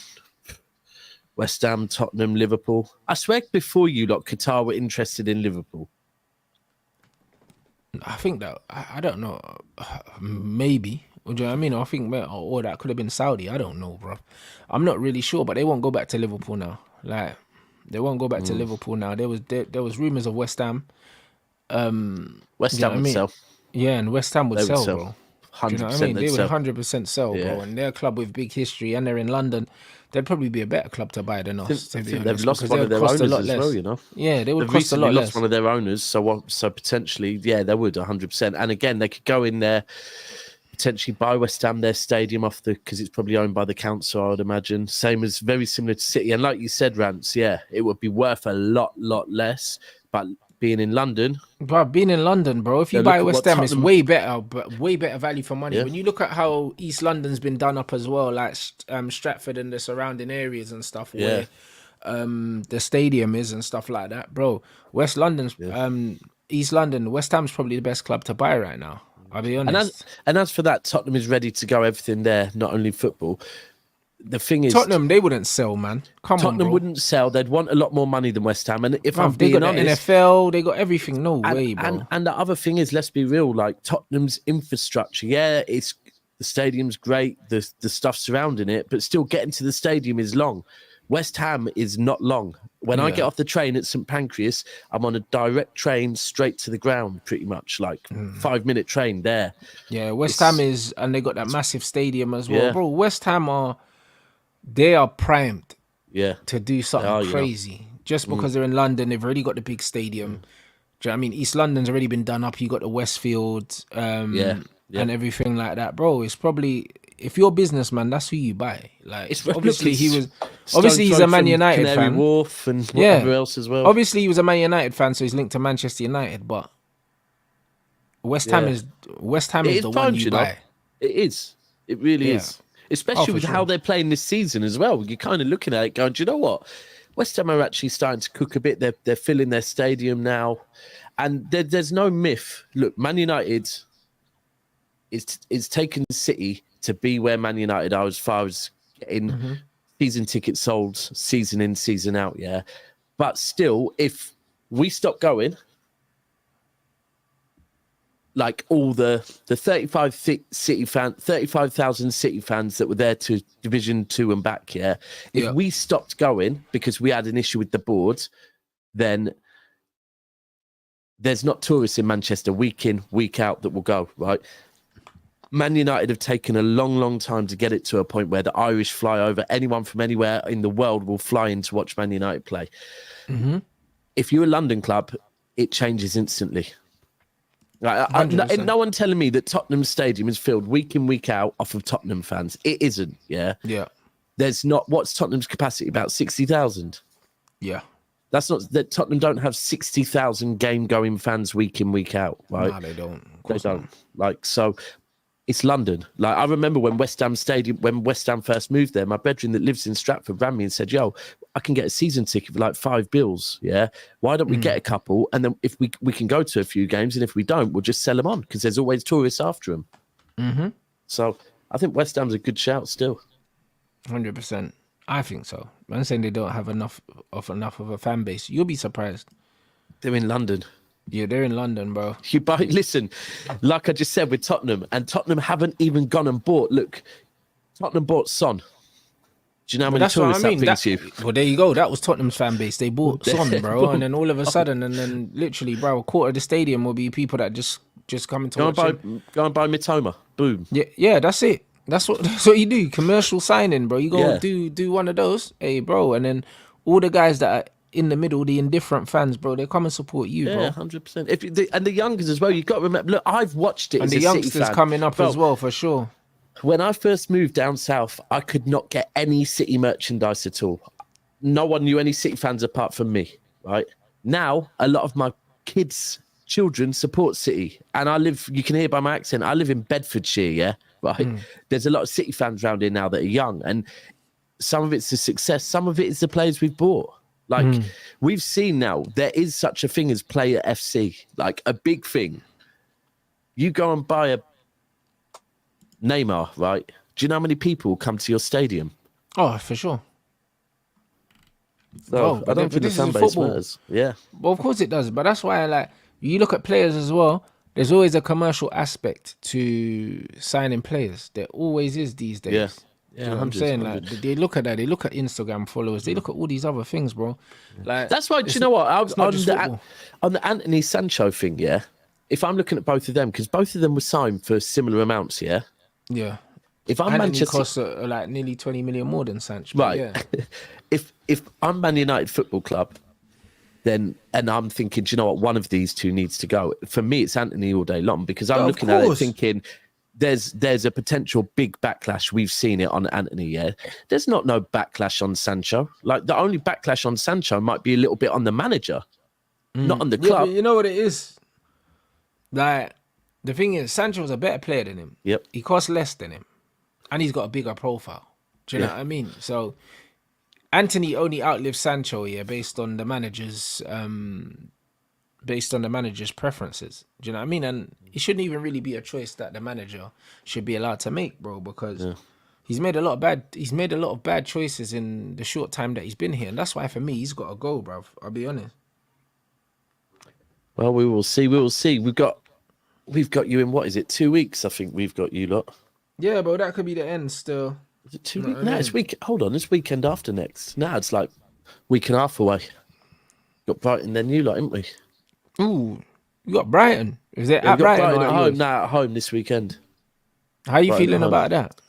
West Ham, Tottenham, Liverpool. I swear before you lot, Qatar were interested in Liverpool. I think that I don't know. Maybe. Do you know what I mean? I think or that could have been Saudi. I don't know, bro. I'm not really sure, but they won't go back to Liverpool now. Like they won't go back to Liverpool now. There was rumors of West Ham. West Ham would sell. Yeah, and West Ham would sell, bro. 100%. Do you know what I mean? They would sell. 100% sell, bro. And they're a club with big history, and they're in London. They'd probably be a better club to buy than us. I To be think honest, they've lost because one they of would their cost a owners lot as less. well, you know. Yeah, they would They've cost a lot recently lost less. one of their owners, so potentially, yeah, they would 100%. And again, they could go in there, potentially buy West Ham their stadium off because it's probably owned by the council, I would imagine. Very similar to City. And like you said, Rants, yeah, it would be worth a lot less. But being in London, Bro, being in London, bro, if you buy West Ham, it's Tottenham- way better, but way better value for money. Yeah. When you look at how East London's been done up as well, like Stratford and the surrounding areas and stuff, where the stadium is and stuff like that, bro. East London, West Ham's probably the best club to buy right now. I'll be honest. And as for that, Tottenham is ready to go everything there, not only football. The thing is, Tottenham, they wouldn't sell, man. Tottenham bro. wouldn't sell. They'd want a lot more money than West Ham. And if I'm They being got honest, the NFL, they got everything. No way, bro. And the other thing is, let's be real. Like Tottenham's infrastructure, the stadium's great, the stuff surrounding it, but still getting to the stadium is long. West Ham is not long. When I get off the train at St Pancras, I'm on a direct train straight to the ground, pretty much, like 5-minute train there. Yeah, West Ham is, and they got that massive stadium as well, Yeah. bro. West Ham they are primed to do something crazy. Just because they're in London, they've already got the big stadium. Do you know what I mean? East London's already been done up. You got the Westfield, and everything like that, bro. It's probably, if you're a businessman, that's who you buy. Like, obviously he's a Man United Canary fan. Wharf and whatever else as well. Obviously he was a Man United fan, so he's linked to Manchester United. But West Ham Yeah. is It is the one primed, you you know. buy. It is. It really Yeah. is. Especially for with sure. how they're playing this season as well. You're kind of looking at it going, do you know what? West Ham are actually starting to cook a bit. They're filling their stadium now. And there's no myth. Look, Man United is taking City to be where Man United are as far as getting season tickets sold season in, season out, yeah. But still, if we stop going, like all the 35,000 City fans that were there to Division 2 and back, yeah. If Yeah. we stopped going because we had an issue with the board, then there's not tourists in Manchester week in, week out that will go, right? Man United have taken a long, long time to get it to a point where the Irish fly over. Anyone from anywhere in the world will fly in to watch Man United play. If you're a London club, it changes instantly. Like, 100%. no one telling me that Tottenham Stadium is filled week in, week out off of Tottenham fans. It isn't, yeah? Yeah. There's not, what's Tottenham's capacity? About 60,000. Yeah. That's not, that Tottenham don't have 60,000 game-going fans week in, week out, right? Nah, they don't. Of They course don't. not. Like, so it's London. Like, I remember when West Ham first moved there, my brethren that lives in Stratford ran me and said, yo, I can get a season ticket for like £5, yeah? Why don't we get a couple? And then if we can go to a few games, and if we don't, we'll just sell them on because there's always tourists after them. So I think West Ham's a good shout still. 100%. I think so. I'm saying they don't have enough of a fan base. You'll be surprised. They're in London. Yeah, they're in London, bro. Listen, like I just said with Tottenham, and Tottenham haven't even gone and bought. Look, Tottenham bought Son. Do you know how many That's what tourists I mean. that brings you? Well, there you go. That was Tottenham's fan base. They bought Son, bro, and then all of a sudden, and then literally, bro, a quarter of the stadium will be people that just coming to watch him. Go and buy Mitoma. Boom. Yeah, that's it. That's what you do. Commercial signing, bro. You go do one of those, hey, bro, and then all the guys that are in the middle, the indifferent fans, bro, they come and support you, Yeah, bro. 100%. And the youngers as well. You've got to remember. Look, I've watched it. And as the a City youngsters fan. coming up Bro, as well, for sure. When I first moved down south, I could not get any City merchandise at all. No one knew any City fans apart from me, right? Now, a lot of my children support City. And you can hear by my accent, I live in Bedfordshire, yeah? Right? There's a lot of City fans around here now that are young. And some of it's the success, some of it is the players we've bought. Like, we've seen now, there is such a thing as player FC, like a big thing. You go and buy a Neymar, right? Do you know how many people come to your stadium? Oh, for sure. So, Bro, I don't think the this is fan base football. matters. Yeah. Well, of course it does, but that's why, like, you look at players as well. There's always a commercial aspect to signing players. There always is these days. Yeah. Do you know what I'm saying? Like, they look at that. They look at Instagram followers. They look at all these other things, bro. Like, That's why, do you know what? not just football. On the Anthony Sancho thing, yeah? If I'm looking at both of them, because both of them were signed for similar amounts, yeah? Yeah. If I'm Anthony Manchester... costs like nearly 20 million more than Sancho. Right. Yeah. If I'm Man United Football Club, then, and I'm thinking, do you know what? One of these two needs to go. For me, it's Anthony all day long, because I'm looking at it thinking... There's a potential big backlash. We've seen it on Anthony, yeah. There's no backlash on Sancho. Like, the only backlash on Sancho might be a little bit on the manager, not on the Yeah, club. but you know what it is? Like, the thing is, Sancho's a better player than him. Yep. He costs less than him. And he's got a bigger profile. Do you know what I mean? So, Anthony only outlives Sancho, yeah, based on the manager's preferences. Do you know what I mean? And it shouldn't even really be a choice that the manager should be allowed to make, bro, because he's made a lot of bad choices in the short time that he's been here. And that's why, for me, he's got to go, bro. I'll be honest. Well, we will see. We will see. We've got you in, what is it, 2 weeks? I think we've got you lot. Yeah, but that could be the end still. Is it 2 weeks? No, it's week. Hold on, it's weekend after next. Now it's like week and a half away. Got Brighton, then you lot, haven't we? Ooh, you got Brighton. Is it Yeah, at we got Brighton or at at home. yours? Now at home this weekend. How are you Brighton feeling at home. about that?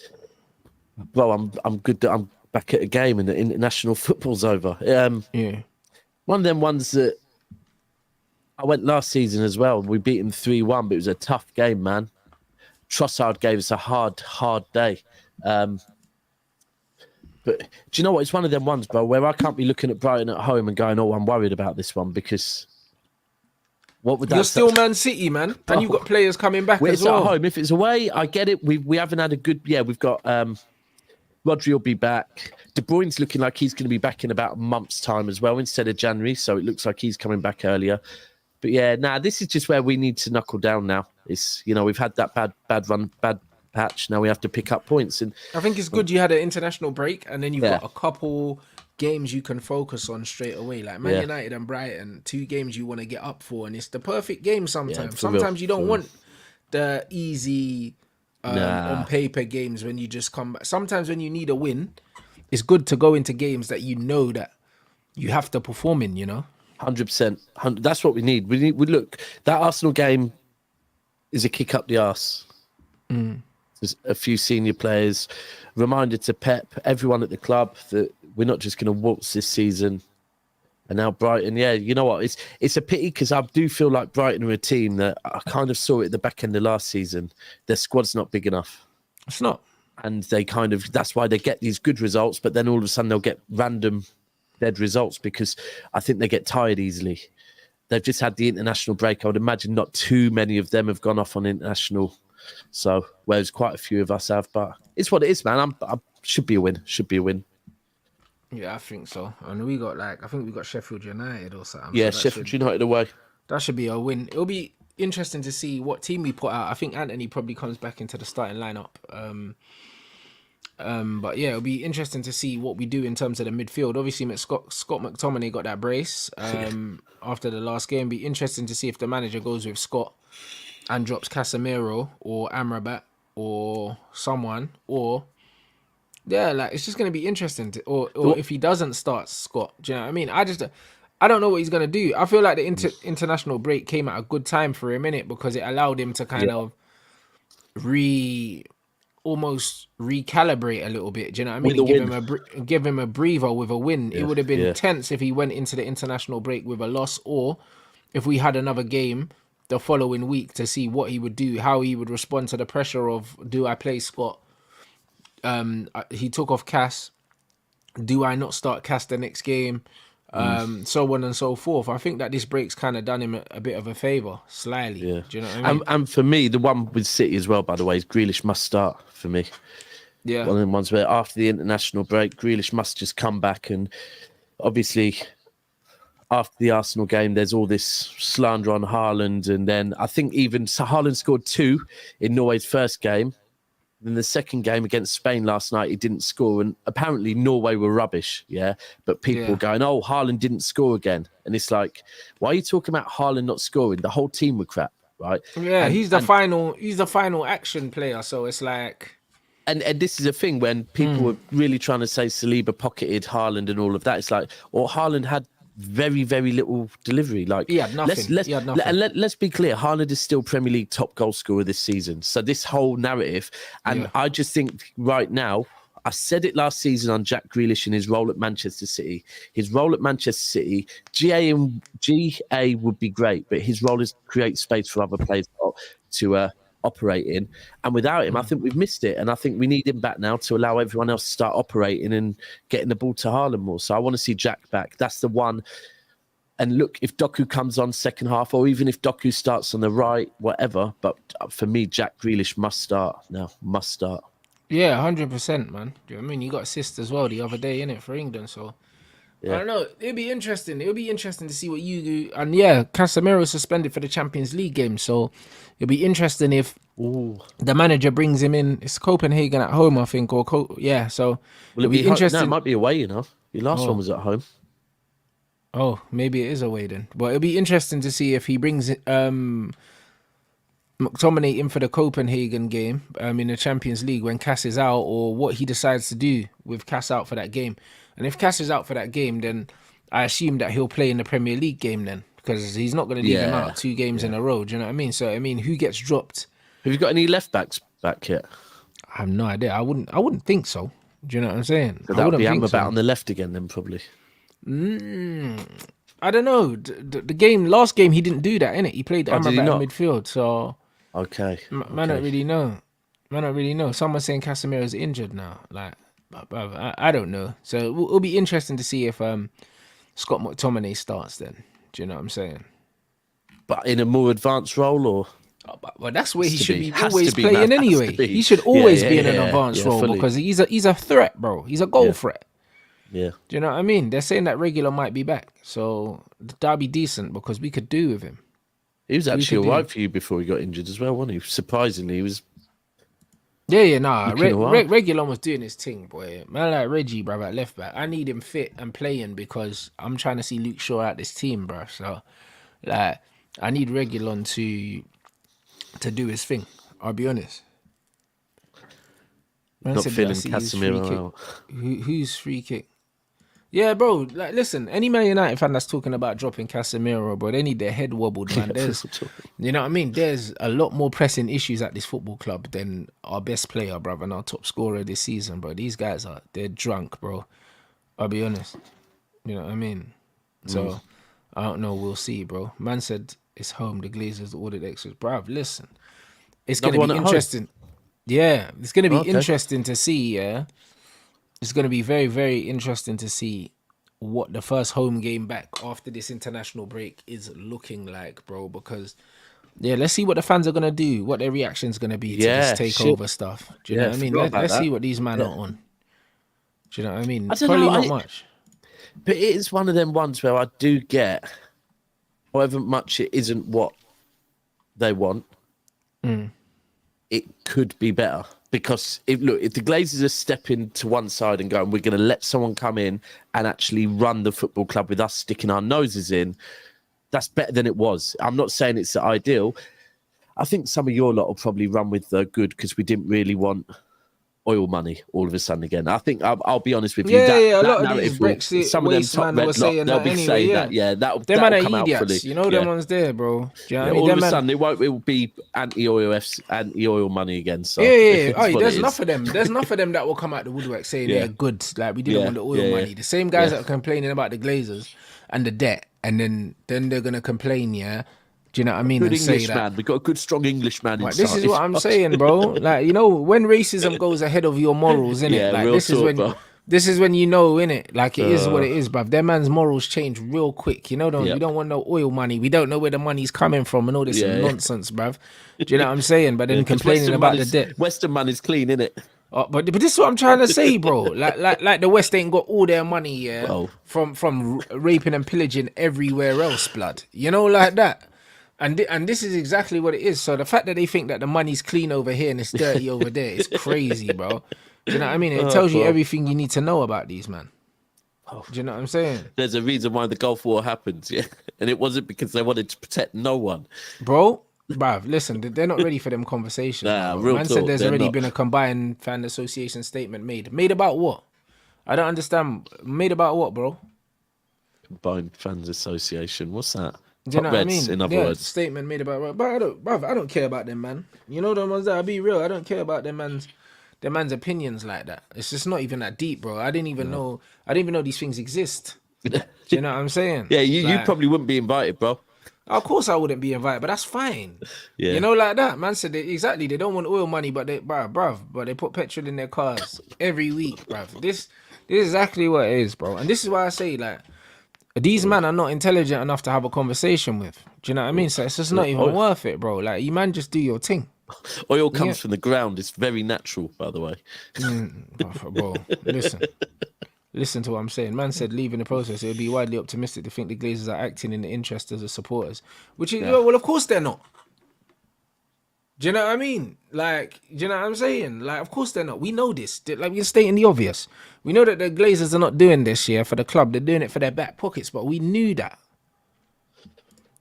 Well, I'm good that I'm back at a game and the international football's over. Yeah. One of them ones that I went last season as well. We beat him 3-1, but it was a tough game, man. Trossard gave us a hard day. But do you know what? It's one of them ones, bro, where I can't be looking at Brighton at home and going, oh, I'm worried about this one, because What would that You're still say? Man City, man, and you've got players coming back Well, as it's at well. home. If it's away, I get it. We haven't had a good. Yeah, we've got Rodri will be back. De Bruyne's looking like he's going to be back in about a month's time as well, instead of January. So it looks like he's coming back earlier. But yeah, this is just where we need to knuckle down now. It's, we've had that bad run, bad patch. Now we have to pick up points. And I think it's good you had an international break, and then you've Yeah. got a couple games you can focus on straight away. Like Man Yeah. United and Brighton, 2 games you want to get up for, and it's the perfect game sometimes. for real, Sometimes you don't for real. want the easy on paper games when you just come back. Sometimes when you need a win, it's good to go into games that you know that you have to perform in, 100%. That's what we need. We look, that Arsenal game is a kick up the arse. There's a few senior players, reminder to Pep, everyone at the club, that we're not just going to waltz this season. And now Brighton, you know what? It's a pity, because I do feel like Brighton are a team that I kind of saw it at the back end of last season. Their squad's not big enough. It's not. And that's why they get these good results, but then all of a sudden they'll get random dead results, because I think they get tired easily. They've just had the international break. I would imagine not too many of them have gone off on international. So, whereas quite a few of us have, but it's what it is, man. I should be a win. Yeah, I think so. And we got I think we got Sheffield United or something. Yeah, so Sheffield United away. That should be a win. It'll be interesting to see what team we put out. I think Anthony probably comes back into the starting lineup. But yeah, it'll be interesting to see what we do in terms of the midfield. Obviously, Scott McTominay got that brace after the last game. Be interesting to see if the manager goes with Scott and drops Casemiro or Amrabat or someone, or it's just going to be interesting or if he doesn't start Scott. Do you know what I mean? I don't know what he's going to do. I feel like the international break came at a good time for him, innit? Because it allowed him to kind of almost recalibrate a little bit. Do you know what I mean? And give him a breather with a win. It would have been tense if he went into the international break with a loss, or if we had another game the following week to see what he would do, how he would respond to the pressure of, do I play Scott? He took off Cass. Do I not start Cass the next game? So on and so forth. I think that this break's kind of done him a bit of a favour, slyly. Yeah. Do you know what I mean? And for me, the one with City as well, by the way, is Grealish must start for me. Yeah. One of the ones where after the international break, Grealish must just come back. And obviously, after the Arsenal game, there's all this slander on Haaland. And then I think Haaland scored 2 in Norway's first game. In the second game against Spain last night, he didn't score, and apparently Norway were rubbish. Yeah, but people were going, "Oh, Haaland didn't score again," and it's like, why are you talking about Haaland not scoring? The whole team were crap, right? Yeah, and he's the final action player, so it's like. And this is a thing when people were really trying to say Saliba pocketed Haaland and all of that. It's like, or Haaland had very, very little delivery. Like, he had nothing. Let's be clear, Haaland is still Premier League top goal scorer this season. So this whole narrative, and I just think right now, I said it last season on Jack Grealish in his role at Manchester City. His role at Manchester City, GA would be great, but his role is to create space for other players to operate in. And without him, I think we've missed it. And I think we need him back now to allow everyone else to start operating and getting the ball to Haaland more. So I want to see Jack back. That's the one. And look, if Doku comes on second half, or even if Doku starts on the right, whatever. But for me, Jack Grealish must start now. Must start. Yeah, 100%, man. Do you know what I mean? You got assist as well the other day, innit, for England. So I don't know. It'll be interesting. It'll be interesting to see what you do. And Casemiro is suspended for the Champions League game. So it'll be interesting if the manager brings him in. It's Copenhagen at home, I think. So Will it be interesting? No, it might be away, Your last one was at home. Oh, maybe it is away then. But it'll be interesting to see if he brings McTominay in for the Copenhagen game in the Champions League when Cass is out, or what he decides to do with Cass out for that game. And if Cass is out for that game, then I assume that he'll play in the Premier League game then, because he's not going to leave him out 2 games in a row. Do you know what I mean? So, I mean, who gets dropped? Have you got any left backs back yet? I have no idea. I wouldn't think so. Do you know what I'm saying? So that would be Amrabat on the left again then, probably. I don't know. The last game, he didn't do that, innit? He played Amrabat in midfield, so... Okay. Man, don't really know. Someone's saying Casemiro's injured now. Like, I don't know. So it'll be interesting to see if Scott McTominay starts then. Do you know what I'm saying? but in a more advanced role, or Well, that's where he should be Has always to be, playing man. Has anyway. to be. He should Yeah, always yeah, be in an yeah, advanced yeah, role fully. because he's a threat, bro. He's a goal Yeah. threat. Yeah. Do you know what I mean? They're saying that Regular might be back, so that'd be decent because we could do with him. He was actually could do. all right for you before he got injured as well, wasn't he? Surprisingly, he was. Yeah, nah. Looking alright. Regular was doing his thing, boy. Man, like Reggie, bro, at left back. I need him fit and playing because I'm trying to see Luke Shaw out this team, bro. So, like, I need Regulon to do his thing. I'll be honest. Man Not said, feeling I see his free Casemiro kick. out. Who's free kick? Yeah, bro. Like, listen, any Man United fan that's talking about dropping Casemiro, bro, they need their head wobbled, man. You know what I mean? There's a lot more pressing issues at this football club than our best player, bro, and our top scorer this season, bro. These guys they're drunk, bro. I'll be honest. You know what I mean? So, I don't know. We'll see, bro. Man said it's home. The Glazers ordered extras. Bruv, listen. It's going to Another be one at home? interesting. Yeah, it's going to be Okay. interesting to see, yeah. It's going to be very, very interesting to see what the first home game back after this international break is looking like, bro. Because, yeah, let's see what the fans are going to do, what their reaction's going to be to Yeah, this takeover stuff. Do you know what I mean? forgot about Let's see that. what these men are on. Do you know what I mean? I don't Probably know, not much. But it is one of them ones where I do get, however much it isn't what they want, it could be better. Because if the Glazers are stepping to one side and going, we're going to let someone come in and actually run the football club with us sticking our noses in, that's better than it was. I'm not saying it's the ideal. I think some of your lot will probably run with the good because we didn't really want oil money all of a sudden again. I think I'll be honest with you. Yeah, a that lot of these narrative will- Brexit some of them waste top man red were lot, saying they'll that be anyway, saying yeah. that. Yeah, that'll Them man are come out fully. idiots. You know them ones there, bro. Do you know what I mean? All Them of a man- sudden, it will be anti-oil money again. So Yeah. it's Oh, what there's it enough is. of them. There's enough of them that will come out the woodwork saying Yeah. they're good. Like we didn't Yeah, want the oil yeah, money. yeah. The same guys Yeah. that are complaining about the Glazers and the debt, and then they're gonna complain. Yeah, do you know what I mean? Good And say English that. man. We've got a good, strong English man Like, inside. this is what I'm saying, bro. Like, you know, when racism goes ahead of your morals, innit? Yeah, Like real this is talk, when bro. this is when you know, innit? Like it is what it is, bruv. Their man's morals change real quick. You know, Yep. we don't want no oil money. We don't know where the money's coming from and all this Yeah. nonsense, bruv. Do you know what I'm saying? But then 'Cause complaining about the debt. Western money's clean, innit? But this is what I'm trying to say, bro. Like the West ain't got all their money, yeah, Bro. from raping and pillaging everywhere else, blood. You know, like that. And this is exactly what it is. So the fact that they think that the money's clean over here and it's dirty over there is crazy, bro. Do you know what I mean? It tells you bro. everything you need to know about these, man. Do you know what I'm saying? There's a reason why the Gulf War happened, yeah, and it wasn't because they wanted to protect no one. Bro, bruv, listen, they're not ready for them conversations. Nah, bro. real Man talk, said there's they're already not. been a combined fan association statement made. Made about what? I don't understand. Made about what, bro? Combined Fans Association. What's that? Do you know what I Reds, mean? in other Yeah, words. statement made about, but I don't care about them, man. You know the ones that I be real. I don't care about them man's opinions like that. It's just not even that deep, bro. I didn't even know these things exist. Do you know what I'm saying? Yeah, you Like, probably wouldn't be invited, bro. of course I wouldn't be invited, but that's fine. Yeah. You know, like that. Man said exactly. They don't want oil money, but they put petrol in their cars every week, bruv. This is exactly what it is, bro. And this is why I say, like, these men are not intelligent enough to have a conversation with. Do you know what I mean? So it's just not even worth it, bro. Like, you man just do your thing. Oil comes from the ground. It's very natural, by the way. Bro, listen to what I'm saying. Man said, leaving the process, it would be widely optimistic to think the Glazers are acting in the interest of the supporters. Which is, well, of course they're not. Do you know what I mean? Like, do you know what I'm saying? Like, of course they're not. We know this. Like, we're stating the obvious. We know that the Glazers are not doing this year for the club. They're doing it for their back pockets, but we knew that.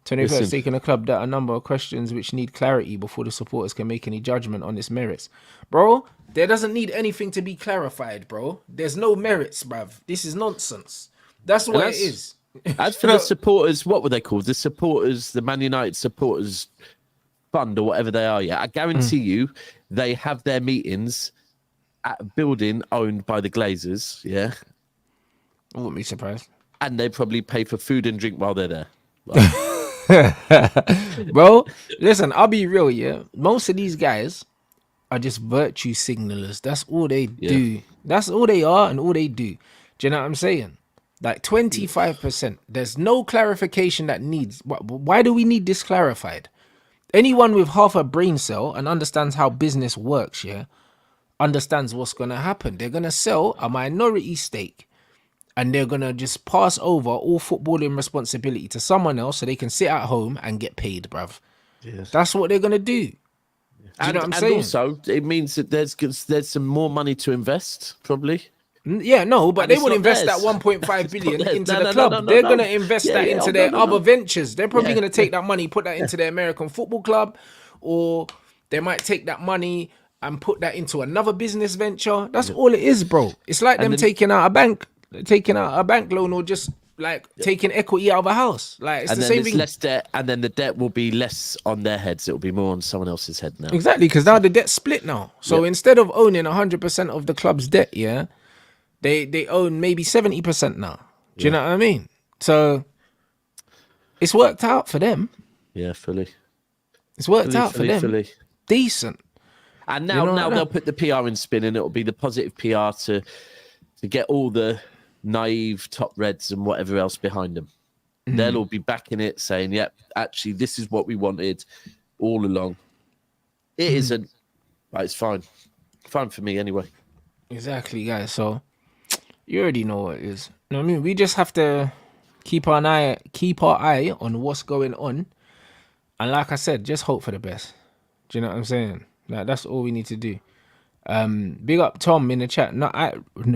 Tony has taken a club that a number of questions which need clarity before the supporters can make any judgment on its merits. Bro, there doesn't need anything to be clarified, bro. There's no merits, bruv. This is nonsense. That's what it is. As for the supporters, what were they called? The Man United supporters fund or whatever they are. Yeah, I guarantee you, they have their meetings at a building owned by the Glazers. Yeah, I wouldn't be surprised. and they probably pay for food and drink while they're there. Bro, listen, I'll be real, yeah. Most of these guys are just virtue signalers. That's all they do. That's all they are and all they do. Do you know what I'm saying? Like 25%. There's no clarification that needs. Why do we need this clarified? Anyone with half a brain cell and understands how business works, yeah, understands what's going to happen. They're going to sell a minority stake and they're going to just pass over all footballing responsibility to someone else so they can sit at home and get paid, bruv. Yes. That's what they're going to do. Do you know what I'm saying? And also, it means that there's some more money to invest, probably. Yeah, no, but And they it's would not invest theirs. that 1.5 billion theirs. into No, the no, club. no, no, They're no. going to invest that into their other ventures. They're probably going to take that money, put that into their American football club, or they might take that money and put that into another business venture. That's all it is, bro. It's like them taking out a bank loan, or just like taking equity out of a house. Like it's And the then same it's thing. less debt, and then the debt will be less on their heads. It will be more on someone else's head now. Exactly, because now the debt's split now. So instead of owning 100% of the club's debt, yeah, they own maybe 70% now. Do you know what I mean? So it's worked out for them. Yeah, fully. It's worked out for them. Fully. Decent. And now they'll put the PR in spin, and it'll be the positive PR to get all the naive top reds and whatever else behind them. They'll all be backing it, saying, "Yep, actually, this is what we wanted all along." It isn't, but it's fine. Fine for me anyway. Exactly, guys. So you already know what it is. You know what I mean? We just have to keep our eye on what's going on, and like I said, just hope for the best. Do you know what I'm saying? Like that's all we need to do. Big up Tom in the chat.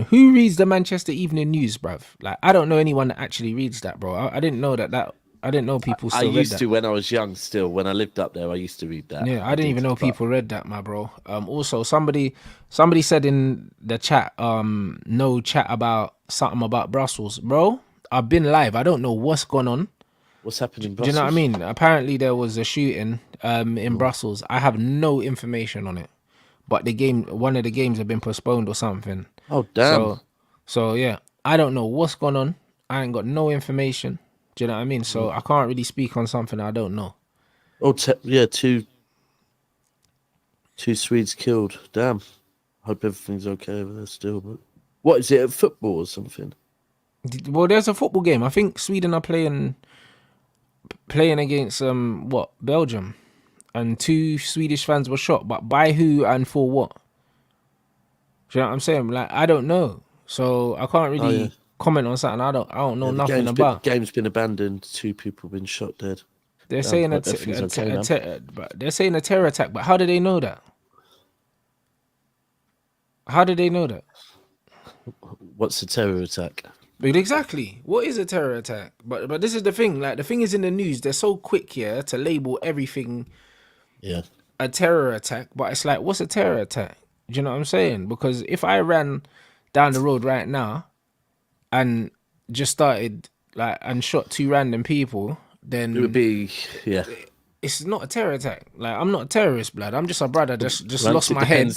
Who reads the Manchester Evening News, bruv? Like I don't know anyone that actually reads that, bro. I didn't know that. I didn't know people still read that. I used to when I was young. Still, when I lived up there, I used to read that. Yeah, I didn't even know people read that, my bro. Also, somebody said in the chat, no chat about something about Brussels, bro. I've been live. I don't know what's going on. What's happening in Do Brussels? you know what I mean? Apparently there was a shooting in Brussels. I have no information on it, but one of the games have been postponed or something. Oh damn! So yeah, I don't know what's going on. I ain't got no information. Do you know what I mean? So I can't really speak on something I don't know. Oh yeah, two Swedes killed. Damn. Hope everything's okay over there still. But what is it? A football or something? Well, there's a football game. I think Sweden are playing against Belgium, and 2 Swedish fans were shot. But by who and for what? Do you know what I'm saying? Like I don't know, so I can't really comment on something I don't know nothing about. The game's been abandoned. 2 people been shot dead. They're saying but they're saying a terror attack. But how do they know that? How do they know that? What's a terror attack? But exactly, what is a terror attack? But this is the thing. Like the thing is in the news, they're so quick here to label everything a terror attack. But it's like, what's a terror attack? Do you know what I'm saying? Because if I ran down the road right now and just started and shot 2 random people, then it would be it's not a terror attack. Like I'm not a terrorist, blood. I'm just a brother. Just lost my head.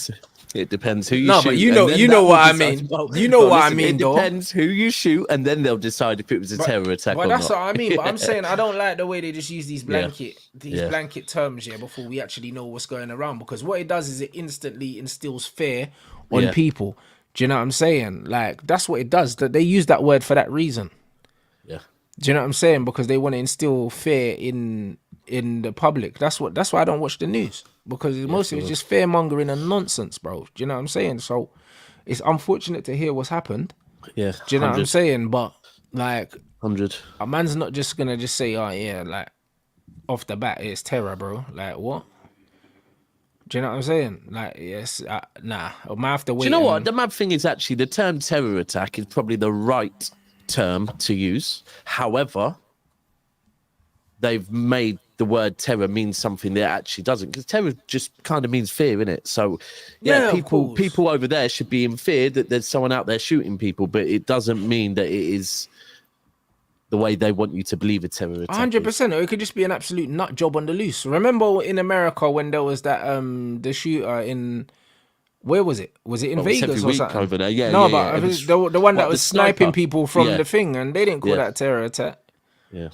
It depends who you shoot. No, but you know what I mean. You know what I mean, though. It depends who you shoot, and then they'll decide if it was a terror attack or not. But that's what I mean. But I'm saying I don't like the way they just use these blanket terms here before we actually know what's going around. Because what it does is it instantly instills fear on people. Do you know what I'm saying? Like that's what it does. That they use that word for that reason. Yeah. Do you know what I'm saying? Because they want to instill fear in the public. That's why I don't watch the news, because most of it's just fear mongering and nonsense, bro. Do you know what I'm saying? So it's unfortunate to hear what's happened. Yeah. Do you know what I'm saying? But like 100. a man's not just gonna just say, oh yeah, like off the bat it's terror, bro. Like what? Do you know what I'm saying? Like yes, nah. I might have to wait. Do you know what? The mad thing is actually the term terror attack is probably the right term to use. However, they've made the word terror mean something that actually doesn't, because terror just kind of means fear, innit? So people over there should be in fear that there's someone out there shooting people, but it doesn't mean that it is the way they want you to believe a terror attack. 100%, or it could just be an absolute nut job on the loose. Remember in America when there was that the shooter in, where was it? Was it in Vegas or something? Over there? Yeah, no, yeah, but yeah. The one that was sniping people from the thing, and they didn't call that a terror attack. Yeah.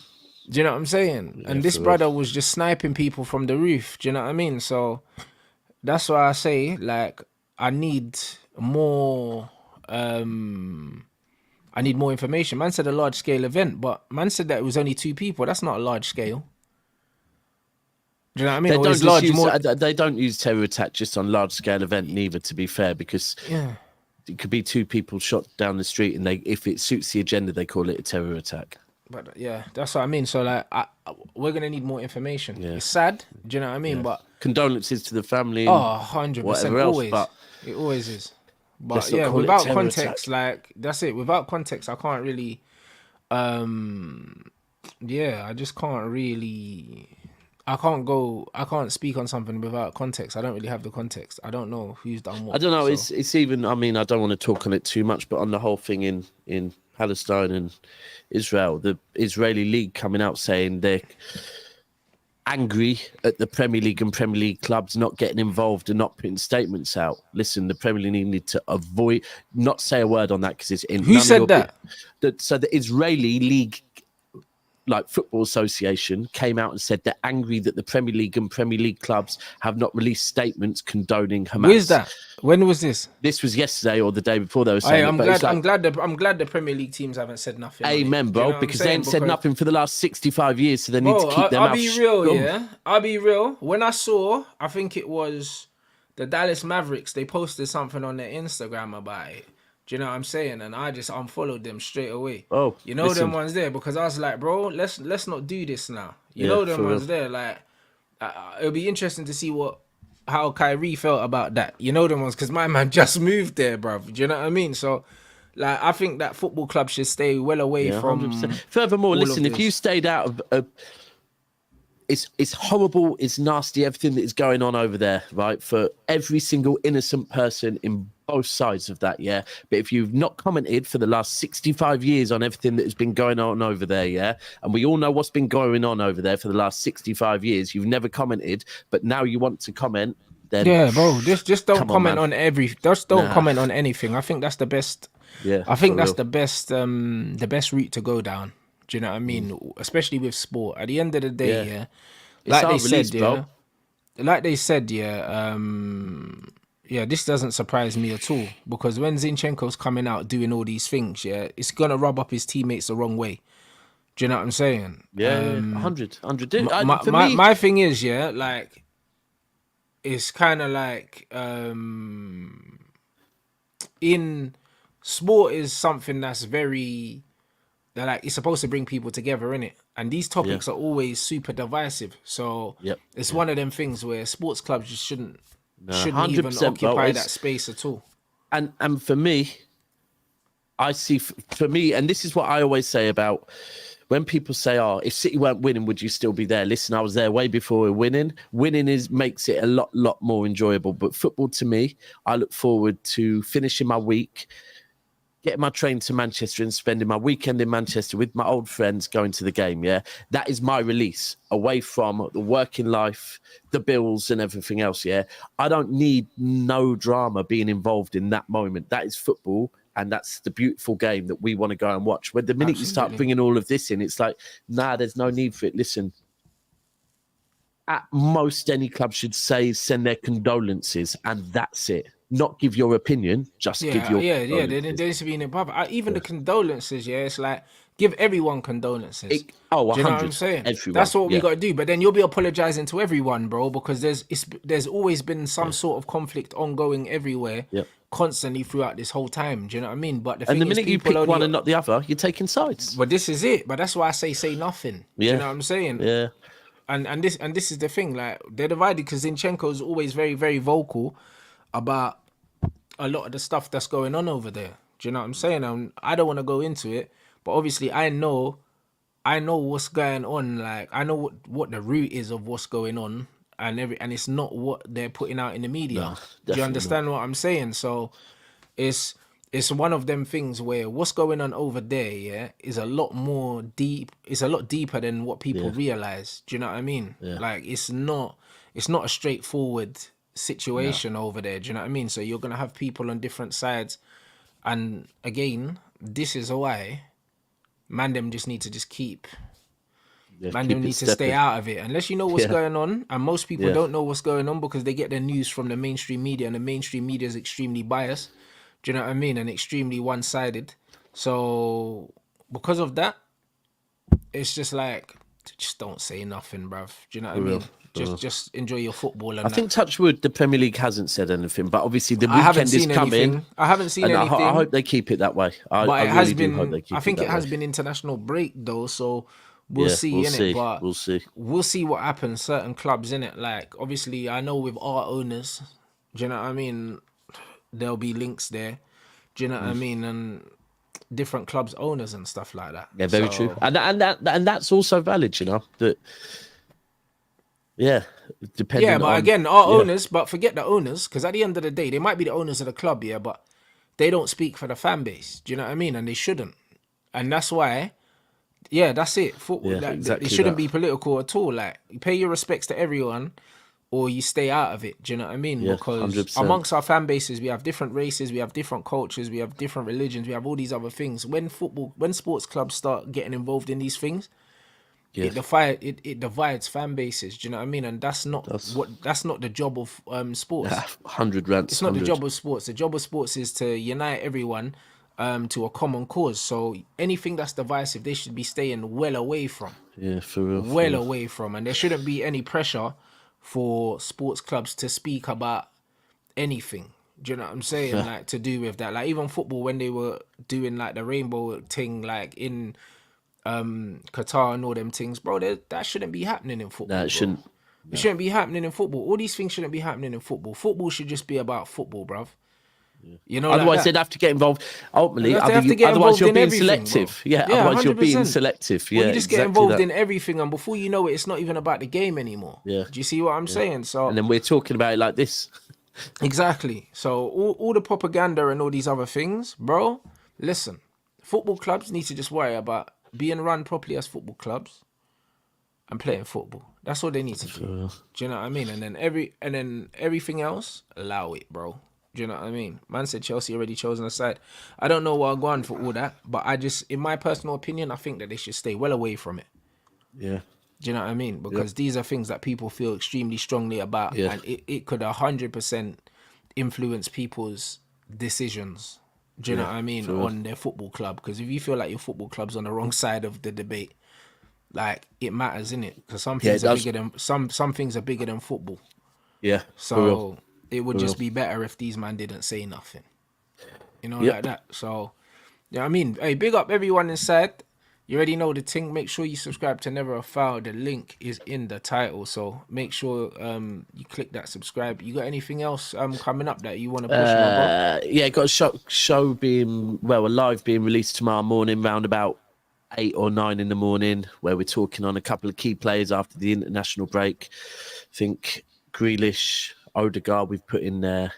Do you know what I'm saying? And this brother was just sniping people from the roof. Do you know what I mean? So that's why I say, like, I need more I need more information. Man said a large scale event, but man said that it was only 2 people. That's not a large scale. Do you know what I mean? They Or don't is just large use more? they don't use terror attack just on large scale event neither. To be fair, because Yeah. it could be 2 people shot down the street, and if it suits the agenda, they call it a terror attack. But yeah, that's what I mean. So like, we're gonna need more information. Yeah. It's sad. Do you know what I mean? Yeah. But condolences to the family and 100%, whatever else, always. but It always is. But let's not yeah, call it without terror context, attack. like that's it. Without context, I can't really. Yeah, I just can't really. I can't speak on something without context. I don't really have the context. I don't know who's done what. I don't know. So. It's even. I mean, I don't want to talk on it too much, but on the whole thing in Palestine and Israel, the Israeli League coming out saying they're angry at the Premier League and Premier League clubs not getting involved and not putting statements out. Listen, the Premier League need to not say a word on that because it's in. Who said that? So the Israeli League, like Football Association, came out and said they're angry that the Premier League and Premier League clubs have not released statements condoning Hamas. Where's that? When was this? This was yesterday or the day before. They were saying. I'm glad the Premier League teams haven't said nothing. Amen, bro. Because they ain't said nothing for the last 65 years, so they need to keep their I'll mouth be real, yeah. I'll be real. When I saw, I think it was the Dallas Mavericks. They posted something on their Instagram about it. Do you know what I'm saying? And I just unfollowed them straight away. Oh, you know them ones there because I was like, bro, let's not do this now. You know them ones there. Like, it'll be interesting to see how Kyrie felt about that. You know them ones because my man just moved there, bro. Do you know what I mean? So, like, I think that football club should stay well away from. 100%. Furthermore, listen, if you stayed out of. It's horrible, it's nasty, everything that is going on over there, right? For every single innocent person in both sides of that, yeah? But if you've not commented for the last 65 years on everything that has been going on over there, yeah? And we all know what's been going on over there for the last 65 years. You've never commented, but now you want to comment, then... Yeah, bro, just don't comment on Nah. comment on anything. I think that's the best... Yeah, I think that's the best route to go down. Do you know what I mean? Especially with sport. At the end of the day, yeah. Like they said, yeah. Like they said, yeah. Yeah, this doesn't surprise me at all because when Zinchenko's coming out doing all these things, yeah, it's gonna rub up his teammates the wrong way. Do you know what I'm saying? Yeah, 100. My thing is, yeah, like it's kind of like in sport is something that's very. They're like it's supposed to bring people together, innit? And these topics are always super divisive. So it's one of them things where sports clubs just shouldn't even occupy that space at all. And for me, I see for me, and this is what I always say about when people say, "Oh, if City weren't winning, would you still be there?" Listen, I was there way before we're winning. Winning makes it a lot more enjoyable. But football, to me, I look forward to finishing my week, getting my train to Manchester and spending my weekend in Manchester with my old friends going to the game, yeah? That is my release away from the working life, the bills and everything else, yeah? I don't need no drama being involved in that moment. That is football, and that's the beautiful game that we want to go and watch. When the minute you start bringing all of this in, it's like, nah, there's no need for it. Listen, at most any club should send their condolences, and that's it. Not give your opinion, just give your there needs to be an above. Even the condolences, yeah, it's like give everyone condolences. Do you know what I'm saying? Everyone, that's what we got to do. But then you'll be apologizing to everyone, bro, because there's always been some sort of conflict ongoing everywhere, constantly throughout this whole time. Do you know what I mean? But the minute you pick one and not the other, you're taking sides. But this is it. But that's why I say nothing. Do you know what I'm saying? Yeah. And this is the thing. Like they're divided because Zinchenko's always very very vocal about a lot of the stuff that's going on over there. Do you know what I'm saying? I don't want to go into it, but obviously I know what's going on. Like I know what the root is of what's going on, and it's not what they're putting out in the media. Do you understand what I'm saying? So it's one of them things where what's going on over there, yeah, is a lot more deep. It's a lot deeper than what people realize. Do you know what I mean? Yeah. Like it's not a straightforward situation over there. Do you know what I mean? So you're gonna have people on different sides, and again, this is why them just need to keep. Them need to stay out of it unless you know what's going on, and most people don't know what's going on because they get their news from the mainstream media, and the mainstream media is extremely biased. Do you know what I mean? And extremely one-sided. So because of that, it's just like, just don't say nothing, bruv. Do you know what I mean? Just enjoy your football and I think touch wood, the Premier League hasn't said anything, but obviously the I haven't weekend is seen coming. anything. I haven't seen And anything. I hope they keep it that way. I But really do hope they keep I think it it that has way. been international break though, so we'll Yeah, see we'll in see. it. But We'll see. we'll see what happens. Certain clubs in it, like obviously, I know with our owners, do you know what I mean? There'll be links there. Do you know what I mean? And different clubs owners and stuff like that. Yeah, very true. And that's also valid, you know. That yeah, Yeah, depending but on again, our owners, but forget the owners, because at the end of the day, they might be the owners of the club, yeah, but they don't speak for the fan base. Do you know what I mean? And they shouldn't. And that's why, yeah, that's it. Football, Yeah, it exactly shouldn't that. be political at all. Like, you pay your respects to everyone, or you stay out of it. Do you know what I mean? Yeah, Because 100%. amongst our fan bases, we have different races, we have different cultures, we have different religions, we have all these other things. When sports clubs start getting involved in these things, Yeah, it divides fan bases. Do you know what I mean? And that's not the job of sports. 100 rants. It's not the 100. job of sports. The job of sports is to unite everyone to a common cause. So anything that's divisive, they should be staying well away from. Yeah, for real. Well away from. And there shouldn't be any pressure for sports clubs to speak about anything. Do you know what I'm saying? Like to do with that. Like even football, when they were doing like the rainbow thing, like in Qatar and all them things, bro, that shouldn't be happening in football. No, it shouldn't. It shouldn't be happening in football. All these things shouldn't be happening in football. Football should just be about football, bruv. You know, Otherwise, like they'd have to get involved. Ultimately, They have to get otherwise involved you're in being everything, selective. bro. Yeah, Yeah, otherwise you're being 100%. selective. Yeah, Well, you just get exactly involved that. in everything, and before you know it, it's not even about the game anymore. Yeah. Do you see what I'm saying? So And then we're talking about it like this. exactly. So all the propaganda and all these other things, bro. Listen, football clubs need to just worry about being run properly as football clubs and playing football. That's all they need to do. Do you know what I mean? And then everything else, allow it, bro. Do you know what I mean? Man said Chelsea already chosen a side. I don't know where I'm going for all that, but I just, in my personal opinion, I think that they should stay well away from it. Yeah. Do you know what I mean? Because these are things that people feel extremely strongly about, and it could 100% influence people's decisions. Do you know what I mean? On their football club. Because if you feel like your football club's on the wrong side of the debate, like it matters, innit? Because some things are bigger than some things are bigger than football. Yeah. So it would just be better if these man didn't say nothing. You know, like that. So, yeah, I mean, hey, big up everyone inside. You already know the thing. Make sure you subscribe to Never a Foul. The link is in the title. So make sure you click that subscribe. You got anything else coming up that you want to push, my bro? Yeah, got a show being, a live being released tomorrow morning, round about 8 or 9 in the morning, where we're talking on a couple of key players after the international break. I think Grealish, Odegaard, we've put in there.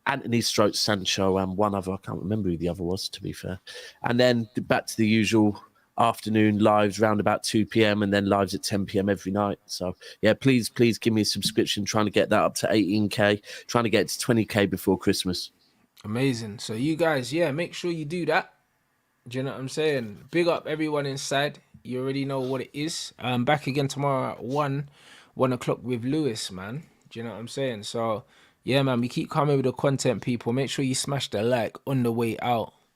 Anthony Stroke, Sancho, and one other. I can't remember who the other was, to be fair. And then back to the usual afternoon lives round about 2 p.m. and then lives at 10 p.m. every night. So, yeah, please give me a subscription. Trying to get that up to 18K. Trying to get to 20K before Christmas. Amazing. So you guys, yeah, make sure you do that. Do you know what I'm saying? Big up everyone inside. You already know what it is. Back again tomorrow at 1 o'clock with Lewis, man. Do you know what I'm saying? So, yeah, man, we keep coming with the content, people. Make sure you smash the like on the way out.